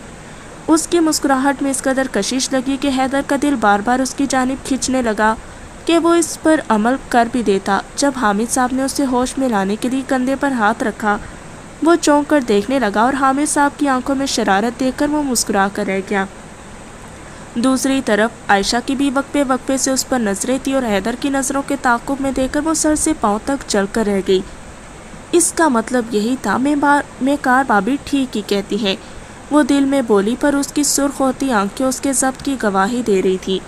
اس کی مسکراہٹ میں اس قدر کشش لگی کہ حیدر کا دل بار بار اس کی جانب کھنچنے لگا کہ وہ اس پر عمل کر بھی دیتا۔ جب حامد صاحب نے اسے ہوش میں لانے کے لیے کندھے پر ہاتھ رکھا، وہ چونک کر دیکھنے لگا، اور حامد صاحب کی آنکھوں میں شرارت دیکھ کر وہ مسکرا کر رہ گیا۔ دوسری طرف عائشہ کی بھی وقفے وقفے سے اس پر نظریں تھی، اور حیدر کی نظروں کے تعاقب میں دیکھ کر وہ سر سے پاؤں تک جل کر رہ گئی۔ اس کا مطلب یہی تھا، مہکار بھابھی ٹھیک ہی کہتی ہے، وہ دل میں بولی، پر اس کی سرخ ہوتی آنکھیں اس کے ضبط کی گواہی دے رہی تھی۔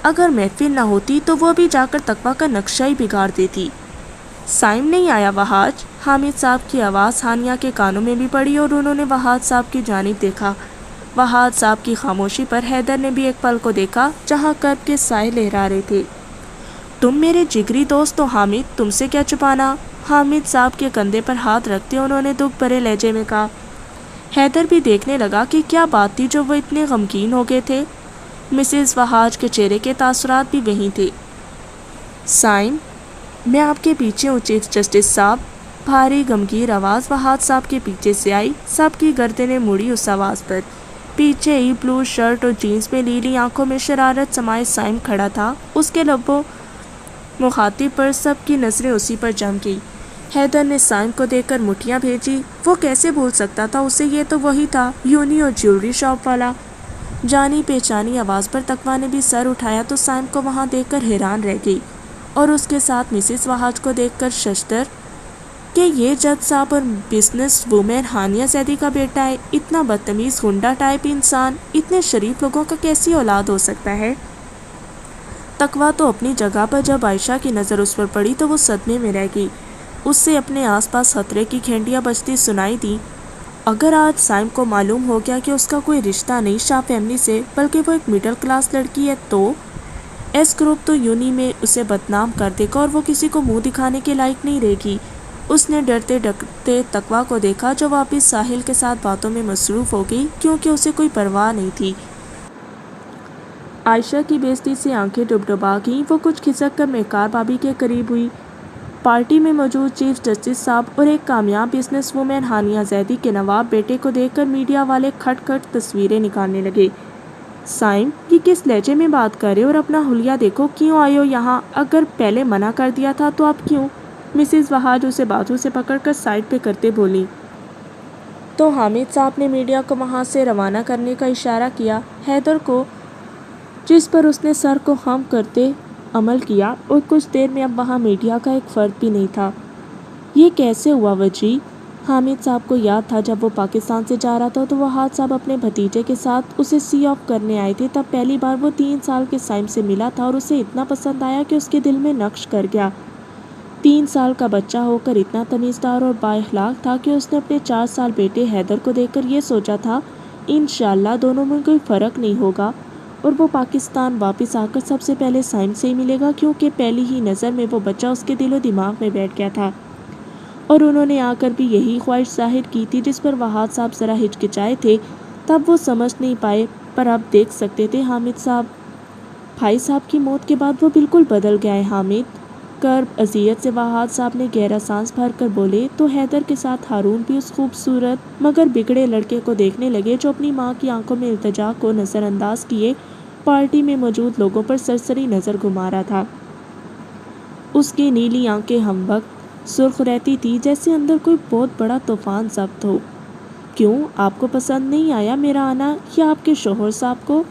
اگر محفل نہ ہوتی تو وہ بھی جا کر تقویٰ کا نقشہ ہی بگاڑ دیتی۔ سائم نہیں آیا وحاج؟ حامد صاحب کی آواز ہانیہ کے کانوں میں بھی پڑی، اور انہوں نے وحاد صاحب کی جانب دیکھا۔ وحاد صاحب کی خاموشی پر حیدر نے بھی ایک پل کو دیکھا، جہاں کرب کے سائے لہرا رہے تھے۔ تم میرے جگری دوست ہو حامد، تم سے کیا چھپانا؟ حامد صاحب کے کندھے پر ہاتھ رکھتے انہوں نے دکھ بھرے لہجے میں کہا۔ حیدر بھی دیکھنے لگا کہ کیا بات تھی جو وہ اتنے غمگین ہو گئے تھے۔ مسز وحاج کے چہرے کے تاثرات بھی وہیں تھے۔ سائم، میں آپ کے پیچھے ہوں چیف جسٹس صاحب۔ بھاری گمگیر آواز وحاد صاحب کے پیچھے سے آئی۔ سب کی گردنیں مڑی اس آواز پر۔ پیچھے ہی بلو شرٹ اور جینس میں لیلی آنکھوں میں شرارت سمائے سائم کھڑا تھا۔ اس کے لبوں مخاطب پر سب کی نظریں اسی پر جم گئی۔ حیدر نے سائم کو دیکھ کر مٹھیاں بھیجی۔ وہ کیسے بھول سکتا تھا اسے، یہ تو وہی تھا، یونی اور جیولری شاپ والا۔ جانی پہچانی آواز پر تقویٰ نے بھی سر اٹھایا تو سائم کو وہاں دیکھ کر حیران رہ گئی، اور اس کے ساتھ مسز وحاج کو دیکھ کر ششدر کہ یہ جج صاحب اور بزنس وومن ہانیہ زیدی کا بیٹا ہے۔ اتنا بدتمیز گنڈا ٹائپ انسان اتنے شریف لوگوں کا کیسی اولاد ہو سکتا ہے؟ تقویٰ تو اپنی جگہ پر جب عائشہ کی نظر اس پر پڑی تو وہ صدمے میں رہ گئی. اس سے اپنے آس پاس خطرے کی گھنٹیاں بجتی سنائی دیں. اگر آج سائم کو معلوم ہو گیا کہ اس کا کوئی رشتہ نہیں شاہ فیملی سے بلکہ وہ ایک مڈل کلاس لڑکی ہے تو ایس گروپ تو یونی میں اسے بدنام کر دے گا اور وہ کسی کو منہ دکھانے کے لائق نہیں رہے گی. اس نے ڈرتے ڈرتے تقویٰ کو دیکھا جو واپس ساحل کے ساتھ باتوں میں مصروف ہو گئی کیونکہ اسے کوئی پرواہ نہیں تھی. عائشہ کی بے عزتی سے آنکھیں ڈبڈبا گئیں. وہ کچھ کھسک کر مہکار بھابی کے قریب ہوئی. پارٹی میں موجود چیف جسٹس صاحب اور ایک کامیاب بزنس وومن ہانیہ زیدی کے نواب بیٹے کو دیکھ کر میڈیا والے کھٹ کھٹ تصویریں نکالنے لگے. سائم یہ کس لہجے میں بات کر رہے اور اپنا حلیہ دیکھو. کیوں آئے ہو یہاں؟ اگر پہلے منع کر دیا تھا تو اب کیوں؟ مسز وہاج اسے بازو سے پکڑ کر سائڈ پہ کرتے بولی. تو حامد صاحب نے میڈیا کو وہاں سے روانہ کرنے کا اشارہ کیا حیدر کو جس پر اس نے سر کو خم کرتے عمل کیا اور کچھ دیر میں اب وہاں میڈیا کا ایک فرد بھی نہیں تھا. یہ کیسے ہوا وجی؟ حامد صاحب کو یاد تھا جب وہ پاکستان سے جا رہا تھا تو وہاج صاحب اپنے بھتیجے کے ساتھ اسے سی آف کرنے آئے تھے. تب پہلی بار وہ 3 سال کے سائم سے ملا تھا اور اسے اتنا پسند آیا کہ اس کے دل میں نقش کر گیا. 3 سال کا بچہ ہو کر اتنا تمیزدار اور با اخلاق تھا کہ اس نے اپنے 4 سال بیٹے حیدر کو دیکھ کر یہ سوچا تھا انشاءاللہ دونوں میں کوئی فرق نہیں ہوگا اور وہ پاکستان واپس آ کر سب سے پہلے سائم سے ہی ملے گا کیونکہ پہلی ہی نظر میں وہ بچہ اس کے دل و دماغ میں بیٹھ گیا تھا. اور انہوں نے آ کر بھی یہی خواہش ظاہر کی تھی جس پر وہاج صاحب ذرا ہچکچائے تھے. تب وہ سمجھ نہیں پائے پر اب دیکھ سکتے تھے. حامد صاحب بھائی صاحب کی موت کے بعد وہ بالکل بدل گیا ہے. حامد کرب اذیت سے وہاج صاحب نے گہرا سانس بھر کر بولے تو حیدر کے ساتھ ہارون بھی اس خوبصورت مگر بگڑے لڑکے کو دیکھنے لگے جو اپنی ماں کی آنکھوں میں التجا کو نظر انداز کیے پارٹی میں موجود لوگوں پر سرسری نظر گھما رہا تھا. اس کی نیلی آنکھیں ہم وقت سرخ رہتی تھی جیسے اندر کوئی بہت بڑا طوفان ضبط ہو. کیوں آپ کو پسند نہیں آیا میرا آنا یا آپ کے شوہر صاحب کو؟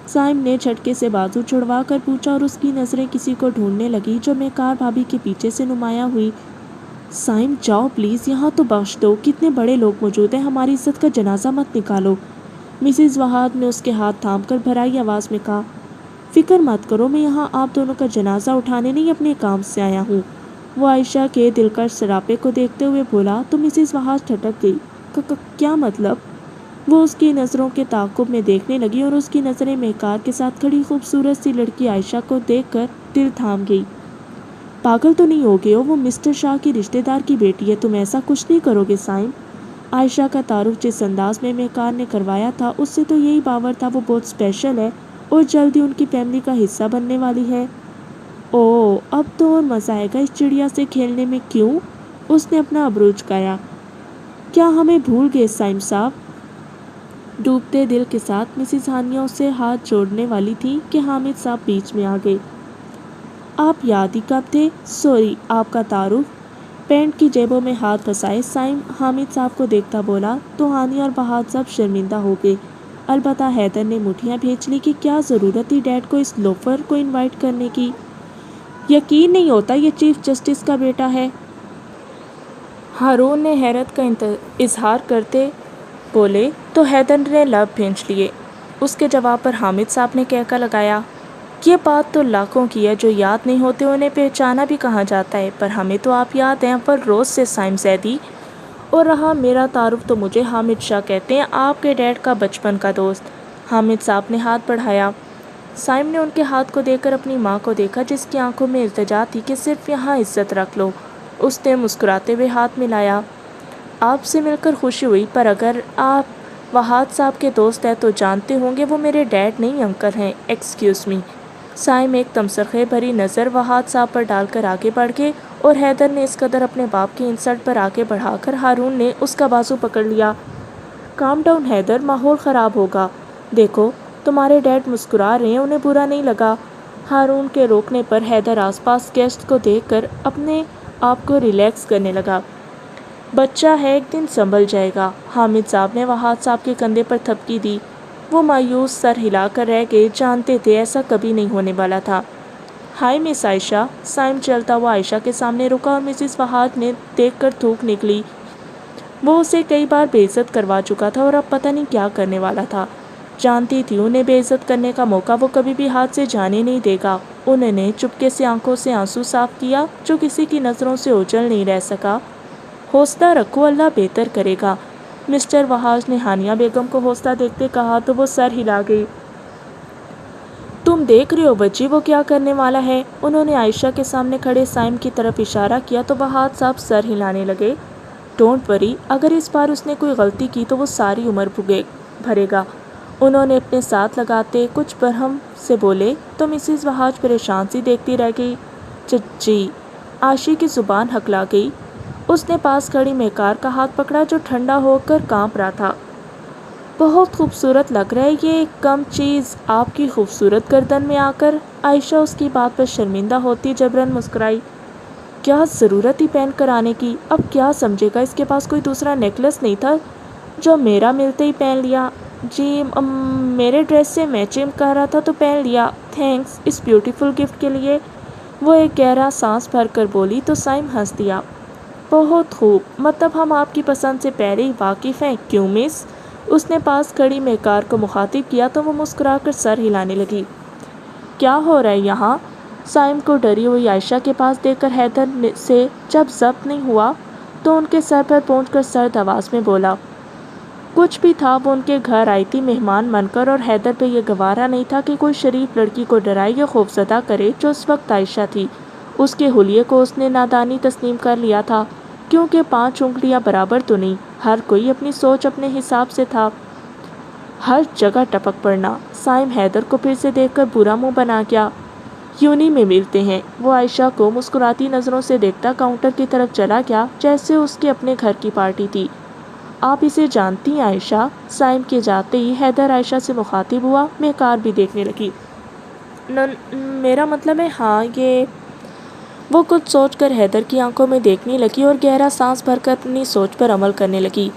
سائم نے جھٹکے سے بازو چھڑوا کر پوچھا اور اس کی نظریں کسی کو ڈھونڈنے لگی جو مہکار بھابی کے پیچھے سے نمایاں ہوئی. سائم جاؤ پلیز یہاں تو بخش دو. کتنے بڑے لوگ موجود ہیں. ہماری عزت کا جنازہ مت نکالو. مسز وہاج نے اس کے ہاتھ تھام کر بھرائی آواز میں کہا. فکر مت کرو میں یہاں آپ دونوں کا جنازہ اٹھانے نہیں اپنے کام سے آیا ہوں. وہ عائشہ کے دلکش سراپے کو دیکھتے ہوئے بولا تو مسز وہاج ٹھٹک گئی. کیا مطلب؟ وہ اس کی نظروں کے تعاقب میں دیکھنے لگی اور اس کی نظریں مہکار کے ساتھ کھڑی خوبصورت سی لڑکی عائشہ کو دیکھ کر دل تھام گئی. پاگل تو نہیں ہو گئے ہو؟ وہ مسٹر شاہ کی رشتہ دار کی بیٹی ہے. تم ایسا کچھ نہیں کرو گے سائم. عائشہ کا تعارف جس انداز میں مہکار نے کروایا تھا اس سے تو یہی باور تھا وہ بہت اسپیشل ہے اور جلدی ان کی فیملی کا حصہ بننے والی ہے. اوہ اب تو اور مزہ آئے گا اس چڑیا سے کھیلنے میں. کیوں؟ اس نے اپنا ابرو جھکایا. کیا ہمیں بھول گئے سائم صاحب؟ ڈوبتے دل کے ساتھ مسز ہانیہ اسے ہاتھ جوڑنے والی تھی کہ حامد صاحب بیچ میں آ گئے. آپ یاد ہی کب تھے؟ سوری آپ کا تعارف. پینٹ کی جیبوں میں ہاتھ پھنسائے سائم حامد صاحب کو دیکھتا بولا تو ہانیہ اور وہاج صاحب شرمندہ ہو گئے. البتہ حیدر نے مٹھیاں بھیج لی کہ کیا ضرورت تھی ڈیڈ کو اس لوفر کو انوائٹ کرنے کی. یقین نہیں ہوتا یہ چیف جسٹس کا بیٹا ہے. ہارون نے حیرت کا اظہار کرتے بولے تو حیدر نے لب بھینچ لیے. اس کے جواب پر حامد صاحب نے کہکا لگایا. یہ بات تو لاکھوں کی ہے جو یاد نہیں ہوتے انہیں پہچانا بھی کہاں جاتا ہے. پر ہمیں تو آپ یاد ہیں اول روز سے سائم زیدی. اور رہا میرا تعارف تو مجھے حامد شاہ کہتے ہیں آپ کے ڈیڈ کا بچپن کا دوست. حامد صاحب نے ہاتھ بڑھایا. سائم نے ان کے ہاتھ کو دیکھ کر اپنی ماں کو دیکھا جس کی آنکھوں میں التجا تھی کہ صرف یہاں عزت رکھ لو. اس نے مسکراتے ہوئے ہاتھ ملایا. آپ سے مل کر خوشی ہوئی پر اگر آپ وہاج صاحب کے دوست ہیں تو جانتے ہوں گے وہ میرے ڈیڈ نہیں انکل ہیں. Excuse me. سائم ایک تمسخرے بھری نظر وہاج صاحب پر ڈال کر آگے بڑھ گئے اور حیدر نے اس قدر اپنے باپ کی انسلٹ پر آگے بڑھا کر ہارون نے اس کا بازو پکڑ لیا. کام ڈاؤن حیدر ماحول خراب ہوگا. دیکھو تمہارے ڈیڈ مسکرا رہے ہیں انہیں برا نہیں لگا. ہارون کے روکنے پر حیدر آس پاس گیسٹ کو دیکھ کر اپنے آپ کو ریلیکس کرنے لگا. بچہ ہے ایک دن سنبھل جائے گا. حامد صاحب نے وہاج صاحب کے کندھے پر تھپکی دی. وہ مایوس سر ہلا کر رہ گئے. جانتے تھے ایسا کبھی نہیں ہونے والا تھا. ہائی مس عائشہ. سائم چلتا ہوا عائشہ کے سامنے رکا اور مسز وہاج نے دیکھ کر تھوک نکلی. وہ اسے کئی بار بے عزت کروا چکا تھا اور اب پتہ نہیں کیا کرنے والا تھا. جانتی تھی انہیں بے عزت کرنے کا موقع وہ کبھی بھی ہاتھ سے جانے نہیں دے گا۔ انہوں نے چپکے سے آنکھوں سے آنسو صاف کیا جو کسی کی نظروں سے اوجھل نہیں رہ سکا۔ حوصلہ رکھو، اللہ بہتر کرے گا، مسٹر وہاج نے ہانیہ بیگم کو حوصلہ دیکھتے کہا تو وہ سر ہلا گئی۔ تم دیکھ رہے ہو بچی وہ کیا کرنے والا ہے؟ انہوں نے عائشہ کے سامنے کھڑے سائم کی طرف اشارہ کیا تو وہاج صاحب سر ہلانے لگے۔ ڈونٹ وری، اگر اس بار اس نے کوئی غلطی کی تو وہ ساری عمر بھرے گا، انہوں نے اپنے ساتھ لگاتے کچھ برہم سے بولے تو مسز وہاج پریشان سی دیکھتی رہ گئی۔ چچی، عائشہ کی زبان ہکلا گئی۔ اس نے پاس کھڑی میکار کا ہاتھ پکڑا جو ٹھنڈا ہو کر کانپ رہا تھا۔ بہت خوبصورت لگ رہا ہے یہ کم چیز آپ کی خوبصورت گردن میں آ کر۔ عائشہ اس کی بات پر شرمندہ ہوتی جبراً مسکرائی۔ کیا ضرورت ہی پہن کر آنے کی، اب کیا سمجھے گا، اس کے پاس کوئی دوسرا نیکلس نہیں تھا جو میرا ملتے ہی پہن لیا؟ جی میرے ڈریس سے میچنگ کر رہا تھا تو پہن لیا، تھینکس اس بیوٹیفل گفٹ کے لیے، وہ ایک گہرا سانس بھر کر بولی تو سائم ہنس دیا۔ بہت خوب، مطلب ہم آپ کی پسند سے پہلے ہی واقف ہیں، کیوں مس؟ اس نے پاس کھڑی میکار کو مخاطب کیا تو وہ مسکرا کر سر ہلانے لگی۔ کیا ہو رہا ہے یہاں؟ سائم کو ڈری ہوئی عائشہ کے پاس دیکھ کر حیدر سے جب ضبط نہیں ہوا تو ان کے سر پر پہنچ کر سرد آواز میں بولا۔ کچھ بھی تھا، وہ ان کے گھر آئی تھی مہمان بن کر اور حیدر پہ یہ گوارا نہیں تھا کہ کوئی شریف لڑکی کو ڈرائے یا خوفزدہ کرے جو اس وقت عائشہ تھی۔ اس کے حلیے کو اس نے نادانی تسلیم کر لیا تھا کیونکہ 5 انگلیاں برابر تو نہیں، ہر کوئی اپنی سوچ اپنے حساب سے تھا۔ ہر جگہ ٹپک پڑنا۔ سائم حیدر کو پھر سے دیکھ کر برا منہ بنا گیا۔ یونی میں ملتے ہیں، وہ عائشہ کو مسکراتی نظروں سے دیکھتا کاؤنٹر کی طرف چلا گیا جیسے اس کے اپنے گھر کی پارٹی تھی۔ آپ اسے جانتی ہیں عائشہ؟ سائم کے جاتے ہی حیدر عائشہ سے مخاطب ہوا۔ میکار بھی دیکھنے لگی۔ میرا مطلب ہے ہاں یہ، وہ کچھ سوچ کر حیدر کی آنکھوں میں دیکھنے لگی اور گہرا سانس بھر کر اپنی سوچ پر عمل کرنے لگی۔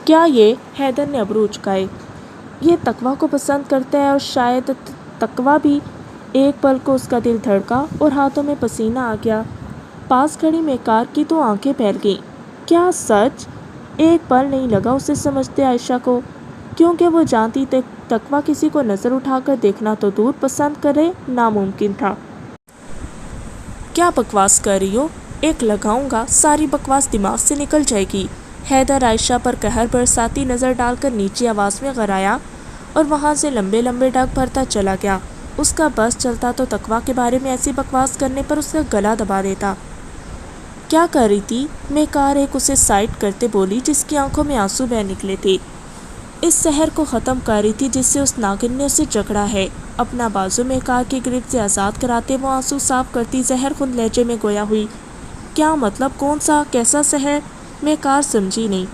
کیا یہ؟ حیدر نے ابرو اچکائے۔ یہ تقویٰ کو پسند کرتا ہے اور شاید تقویٰ بھی۔ ایک پل کو اس کا دل دھڑکا اور ہاتھوں میں پسینہ آ گیا۔ پاس کھڑی میکار کی تو آنکھیں پھیل گئیں۔ کیا سچ؟ ایک پل نہیں لگا اسے سمجھتے عائشہ کو، کیونکہ وہ جانتی تقویٰ کسی کو نظر اٹھا کر دیکھنا تو دور پسند کرے ناممکن تھا۔ کیا بکواس کر رہی ہو؟ ایک لگاؤں گا، ساری بکواس دماغ سے نکل جائے گی۔ حیدر عائشہ پر قہر برساتی نظر ڈال کر نیچی آواز میں غرایا اور وہاں سے لمبے لمبے ڈگ بھرتا چلا گیا۔ اس کا بس چلتا تو تقویٰ کے بارے میں ایسی بکواس کرنے پر اس کا گلا دبا دیتا۔ کیا کر رہی تھی؟ میکار ایک اسے سائڈ کرتے بولی جس کی آنکھوں میں آنسو بہہ نکلے تھے۔ اس سحر کو ختم کر رہی تھی جس سے اس ناگن نے اسے جکڑا ہے۔ اپنا بازو میکار کی گرفت سے آزاد کراتے وہ آنسو صاف کرتی زہر خون لہجے میں گویا ہوئی۔ کیا مطلب؟ کون سا؟ کیسا سحر؟ میکار سمجھی نہیں۔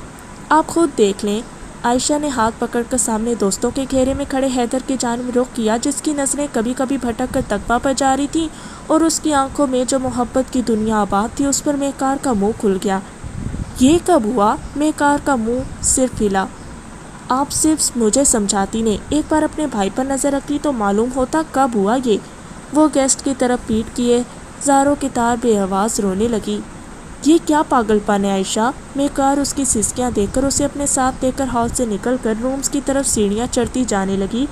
آپ خود دیکھ لیں۔ عائشہ نے ہاتھ پکڑ کر سامنے دوستوں کے گھیرے میں کھڑے حیدر کی جانب رخ کیا جس کی نظریں کبھی کبھی بھٹک کر تقویٰ پر جا رہی تھیں اور اس کی آنکھوں میں جو محبت کی دنیا آباد تھی اس پر میکار کا منہ کھل گیا۔ یہ کب ہوا؟ میکار کا منہ صرف ہلا۔ آپ صرف مجھے سمجھاتی نہیں، ایک بار اپنے بھائی پر نظر رکھتی تو معلوم ہوتا کب ہوا یہ۔ وہ گیسٹ کی طرف پیٹ کیے زاروں کی تار بے آواز رونے لگی۔ یہ کیا پاگل پن ہے عائشہ؟ میکار اس کی سسکیاں دیکھ کر اسے اپنے ساتھ لے کر ہال سے نکل کر رومز کی طرف سیڑھیاں چڑھتی جانے لگی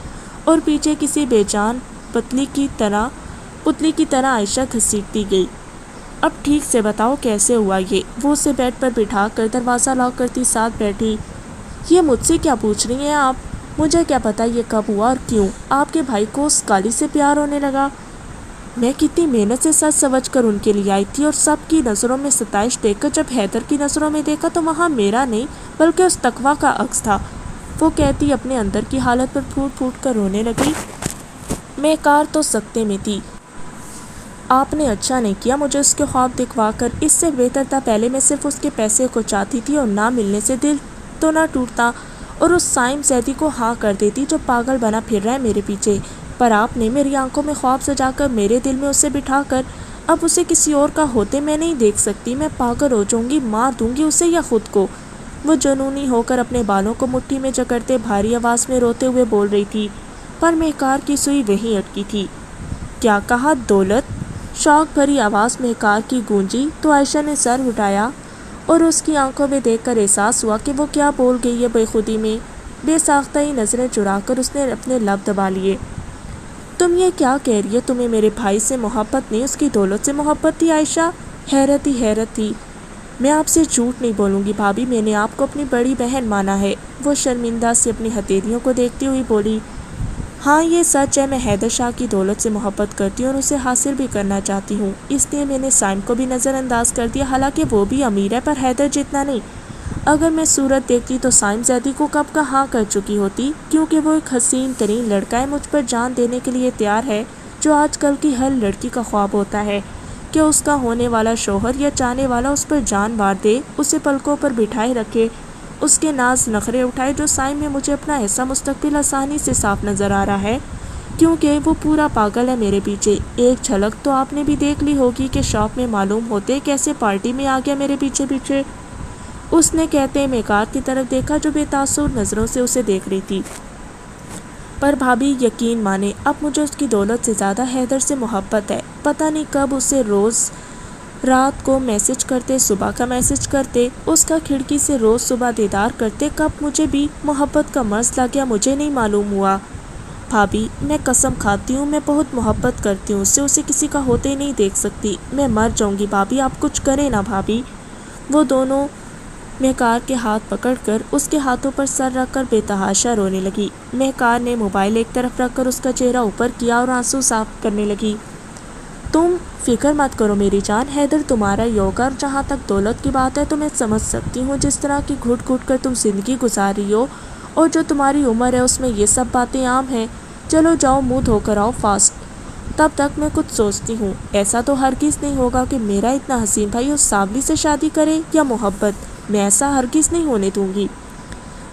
اور پیچھے کسی بے جان پتلی کی طرح عائشہ گھسیٹتی گئی۔ اب ٹھیک سے بتاؤ کیسے ہوا یہ؟ وہ اسے بیڈ پر بٹھا کر دروازہ لاک کرتی ساتھ بیٹھی۔ یہ مجھ سے کیا پوچھ رہی ہیں آپ؟ مجھے کیا پتا یہ کب ہوا اور کیوں آپ کے بھائی کو اس کالی سے پیار ہونے لگا؟ میں کتنی محنت سے سچ سمجھ کر ان کے لیے آئی تھی اور سب کی نظروں میں ستائش دیکھ کر جب حیدر کی نظروں میں دیکھا تو وہاں میرا نہیں بلکہ اس تقویٰ کا عکس تھا، وہ کہتی اپنے اندر کی حالت پر پھوٹ پھوٹ کر رونے لگی۔ میکار تو سکتے میں تھی۔ آپ نے اچھا نہیں کیا مجھے اس کے خواب دکھوا کر، اس سے بہتر تھا پہلے میں صرف اس کے پیسے کو چاہتی تھی اور نہ ملنے سے دل تو نہ ٹوٹتا اور اس سائم زیدی کو ہاں کر دیتی جو پاگل بنا پھر رہا ہے میرے پیچھے، پر آپ نے میری آنکھوں میں خواب سجا کر میرے دل میں اسے بٹھا کر اب اسے کسی اور کا ہوتے میں نہیں دیکھ سکتی، میں پاگل ہو جاؤں گی، مار دوں گی اسے یا خود کو۔ وہ جنونی ہو کر اپنے بالوں کو مٹھی میں جکڑتے بھاری آواز میں روتے ہوئے بول رہی تھی، پر میکار کی سوئی وہیں اٹکی تھی۔ کیا کہا؟ دولت؟ شوق بھری آواز میکار کی گونجی تو عائشہ نے سر اٹھایا اور اس کی آنکھوں میں دیکھ کر احساس ہوا کہ وہ کیا بول گئی ہے بے خودی میں۔ بے ساختہ ہی نظریں چرا کر اس نے اپنے لب دبا لیے۔ تم یہ کیا کہہ رہی ہو؟ تمہیں میرے بھائی سے محبت نہیں، اس کی دولت سے محبت تھی عائشہ؟ حیرت ہی حیرت تھی۔ میں آپ سے جھوٹ نہیں بولوں گی بھابھی، میں نے آپ کو اپنی بڑی بہن مانا ہے۔ وہ شرمندہ سے اپنی ہتھیلیوں کو دیکھتی ہوئی بولی، ہاں یہ سچ ہے، میں حیدر شاہ کی دولت سے محبت کرتی ہوں اور اسے حاصل بھی کرنا چاہتی ہوں، اس لیے میں نے سائم کو بھی نظر انداز کر دیا، حالانکہ وہ بھی امیر ہے پر حیدر جتنا نہیں۔ اگر میں صورت دیکھتی تو سائم زیدی کو کب کا ہاں کر چکی ہوتی، کیونکہ وہ ایک حسین ترین لڑکا ہے، مجھ پر جان دینے کے لیے تیار ہے، جو آج کل کی ہر لڑکی کا خواب ہوتا ہے کہ اس کا ہونے والا شوہر یا چاہنے والا اس پر جان وار دے، اسے پلکوں پر بٹھائے رکھے، اس کے ناز نخرے اٹھائے۔ جو سائم میں مجھے اپنا ایسا مستقبل آسانی سے صاف نظر آ رہا ہے، کیونکہ وہ پورا پاگل ہے میرے پیچھے۔ ایک جھلک تو آپ نے بھی دیکھ لی ہوگی کہ شاپ میں معلوم ہوتے کیسے پارٹی میں آ گیا میرے پیچھے پیچھے۔ اس نے کہتے میکار کی طرف دیکھا جو بے تاثر نظروں سے اسے دیکھ رہی تھی۔ پر بھابھی یقین مانے، اب مجھے اس کی دولت سے زیادہ حیدر سے محبت ہے۔ پتہ نہیں کب اسے روز رات کو میسج کرتے، صبح کا میسج کرتے، اس کا کھڑکی سے روز صبح دیدار کرتے، کب مجھے بھی محبت کا مرض لگ گیا مجھے نہیں معلوم ہوا۔ بھابھی میں قسم کھاتی ہوں، میں بہت محبت کرتی ہوں اس سے، اسے کسی کا ہوتے ہی نہیں دیکھ سکتی، میں مر جاؤں گی بھابھی، آپ کچھ کریں نا بھابھی۔ وہ دونوں مہکار کے ہاتھ پکڑ کر اس کے ہاتھوں پر سر رکھ کر بے تحاشا رونے لگی۔ مہکار نے موبائل ایک طرف رکھ کر اس کا چہرہ اوپر کیا اور آنسو صاف کرنے لگی۔ تم فکر مت کرو میری جان، حیدر تمہارا ہی ہوگا، اور جہاں تک دولت کی بات ہے تو میں سمجھ سکتی ہوں جس طرح کی گھٹ گھٹ کر تم زندگی گزار رہی ہو، اور جو تمہاری عمر ہے اس میں یہ سب باتیں عام ہیں۔ چلو جاؤ منہ دھو کر آؤ فاسٹ، تب تک میں کچھ سوچتی ہوں۔ ایسا تو ہرگز نہیں ہوگا کہ میرا اتنا حسین بھائی اس ساولی سے شادی کرے یا محبت، میں ایسا ہرگز نہیں ہونے دوں گی۔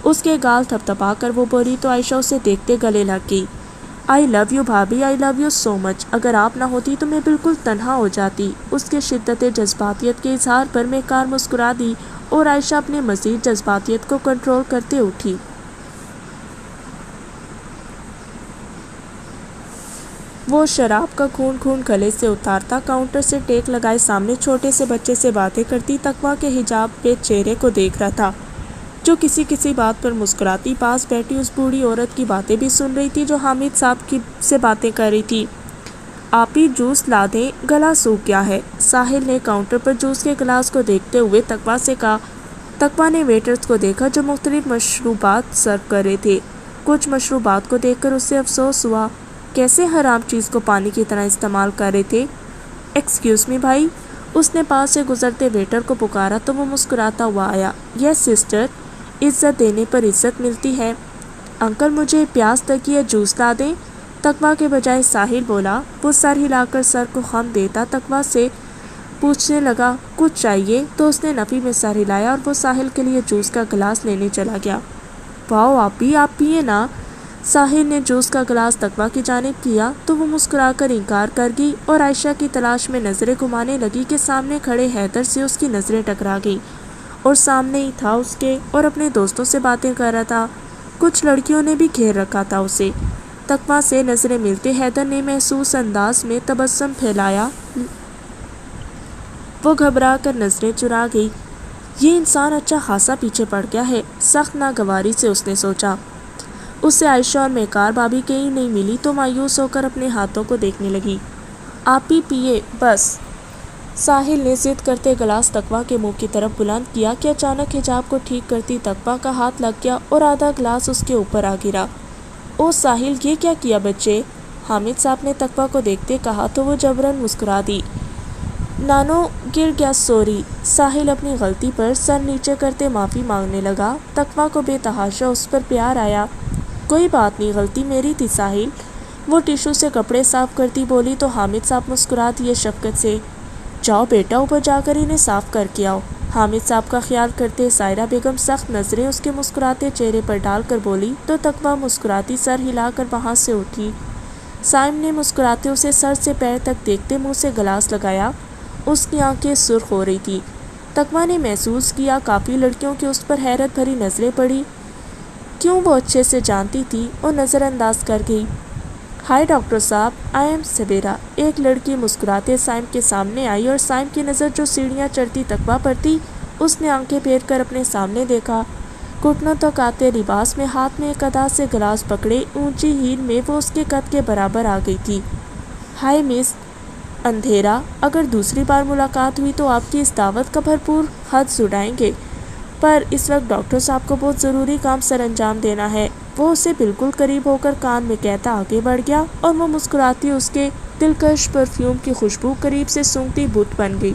اس کے گال تھپ تھپا کر وہ بولی تو عائشہ اسے دیکھتے گلے لگ گئی۔ آئی لو یو بھابھی، آئی لو یو سو مچ، اگر آپ نہ ہوتی تو میں بالکل تنہا ہو جاتی۔ اس کے شدت جذباتیت کے اظہار پر مہکار مسکرا دی اور عائشہ اپنے مزید جذباتیت کو کنٹرول کرتے اٹھی۔ وہ شراب کا گھونٹ گھونٹ گلے سے اتارتا، کاؤنٹر سے ٹیک لگائے سامنے چھوٹے سے بچے سے باتیں کرتی، تقویٰ کے حجاب پہ چہرے کو دیکھ رہا تھا جو کسی کسی بات پر مسکراتی، پاس بیٹھی اس بوڑھی عورت کی باتیں بھی سن رہی تھی جو حامد صاحب سے باتیں کر رہی تھی۔ آپ ہی جوس لا دیں، گلا سوکھ گیا ہے، ساحل نے کاؤنٹر پر جوس کے گلاس کو دیکھتے ہوئے تقویٰ سے کہا۔ تقویٰ نے ویٹرز کو دیکھا جو مختلف مشروبات سرو کر رہے تھے۔ کچھ مشروبات کو دیکھ کر اسے افسوس ہوا، کیسے حرام چیز کو پانی کی طرح استعمال کر رہے تھے۔ ایکسکیوز می بھائی، اس نے پاس سے گزرتے ویٹر کو پکارا تو وہ مسکراتا ہوا آیا۔ یس سسٹر، عزت دینے پر عزت ملتی ہے۔ انکل مجھے پیاس لگی ہے، جوس لا دیں؟ تقویٰ کے بجائے ساحل بولا۔ وہ سر ہلا کر سر کو خم دیتا تقویٰ سے پوچھنے لگا کچھ چاہیے، تو اس نے نفی میں سر ہلایا اور وہ ساحل کے لیے جوس کا گلاس لینے چلا گیا۔ واؤ آپ پیے نا۔ ساحل نے جوس کا گلاس تقویٰ کی جانب کیا تو وہ مسکرا کر انکار کر گئی اور عائشہ کی تلاش میں نظریں گھمانے لگی کہ سامنے کھڑے حیدر سے اس کی نظریں ٹکرا گئی، اور سامنے ہی تھا اس کے اور اپنے دوستوں سے باتیں کر رہا تھا۔ کچھ لڑکیوں نے بھی گھیر رکھا تھا اسے۔ تقویٰ سے نظریں ملتے حیدر نے محسوس انداز میں تبسم پھیلایا۔ وہ گھبرا کر نظریں چرا گئی۔ یہ انسان اچھا خاصا پیچھے پڑ گیا ہے، سخت ناگواری سے اس نے سوچا۔ اس سے عائشہ اور مہکار بھابھی کہیں نہیں ملی تو مایوس ہو کر اپنے ہاتھوں کو دیکھنے لگی۔ آپ ہی پیے بس۔ ساحل نے ضد کرتے گلاس تقویٰ کے منہ کی طرف بلند کیا کہ اچانک حجاب کو ٹھیک کرتی تقویٰ کا ہاتھ لگ گیا اور آدھا گلاس اس کے اوپر آ گرا۔ او ساحل، یہ کیا کیا بچے؟ حامد صاحب نے تقویٰ کو دیکھتے کہا تو وہ جبراً مسکرا دی۔ نانو گر گیا، سوری۔ ساحل اپنی غلطی پر سر نیچے کرتے معافی مانگنے لگا۔ تقویٰ کو بے تحاشا اس پر پیار آیا۔ کوئی بات نہیں، غلطی میری تھی ساحل۔ وہ ٹیشو سے کپڑے صاف کرتی بولی تو حامد صاحب مسکرا دیے شفقت سے۔ جاؤ بیٹا اوپر جا کر انہیں صاف کر کے آؤ۔ حامد صاحب کا خیال کرتے سائرہ بیگم سخت نظریں اس کے مسکراتے چہرے پر ڈال کر بولی تو تقویٰ مسکراتی سر ہلا کر وہاں سے اٹھی۔ سائم نے مسکراتے اسے سر سے پیر تک دیکھتے منہ سے گلاس لگایا۔ اس کی آنکھیں سرخ ہو رہی تھی۔ تقویٰ نے محسوس کیا کافی لڑکیوں کی اس پر حیرت بھری نظریں پڑی، کیوں وہ اچھے سے جانتی تھی، اور نظر انداز کر گئی۔ ہائی ڈاکٹر صاحب، آئی ایم سبیرا۔ ایک لڑکی مسکراتے سائم کے سامنے آئی اور سائم کی نظر جو سیڑھیاں چڑھتی تقویٰ پر تھی، اس نے آنکھیں پھیر کر اپنے سامنے دیکھا۔ گھٹنوں تک آتے لباس میں ہاتھ میں ایک ادا سے گلاس پکڑے اونچی ہیل میں وہ اس کے قد کے برابر آ گئی تھی۔ ہائے مس اندھیرا، اگر دوسری بار ملاقات ہوئی تو آپ کی اس دعوت کا بھرپور حد اڑائیں گے، پر اس وقت ڈاکٹر صاحب کو بہت ضروری کام سر انجام دینا ہے۔ وہ اسے بالکل قریب ہو کر کان میں کہتا آگے بڑھ گیا اور وہ مسکراتی اس کے دلکش پرفیوم کی خوشبو قریب سے سونگتی بت بن گئی۔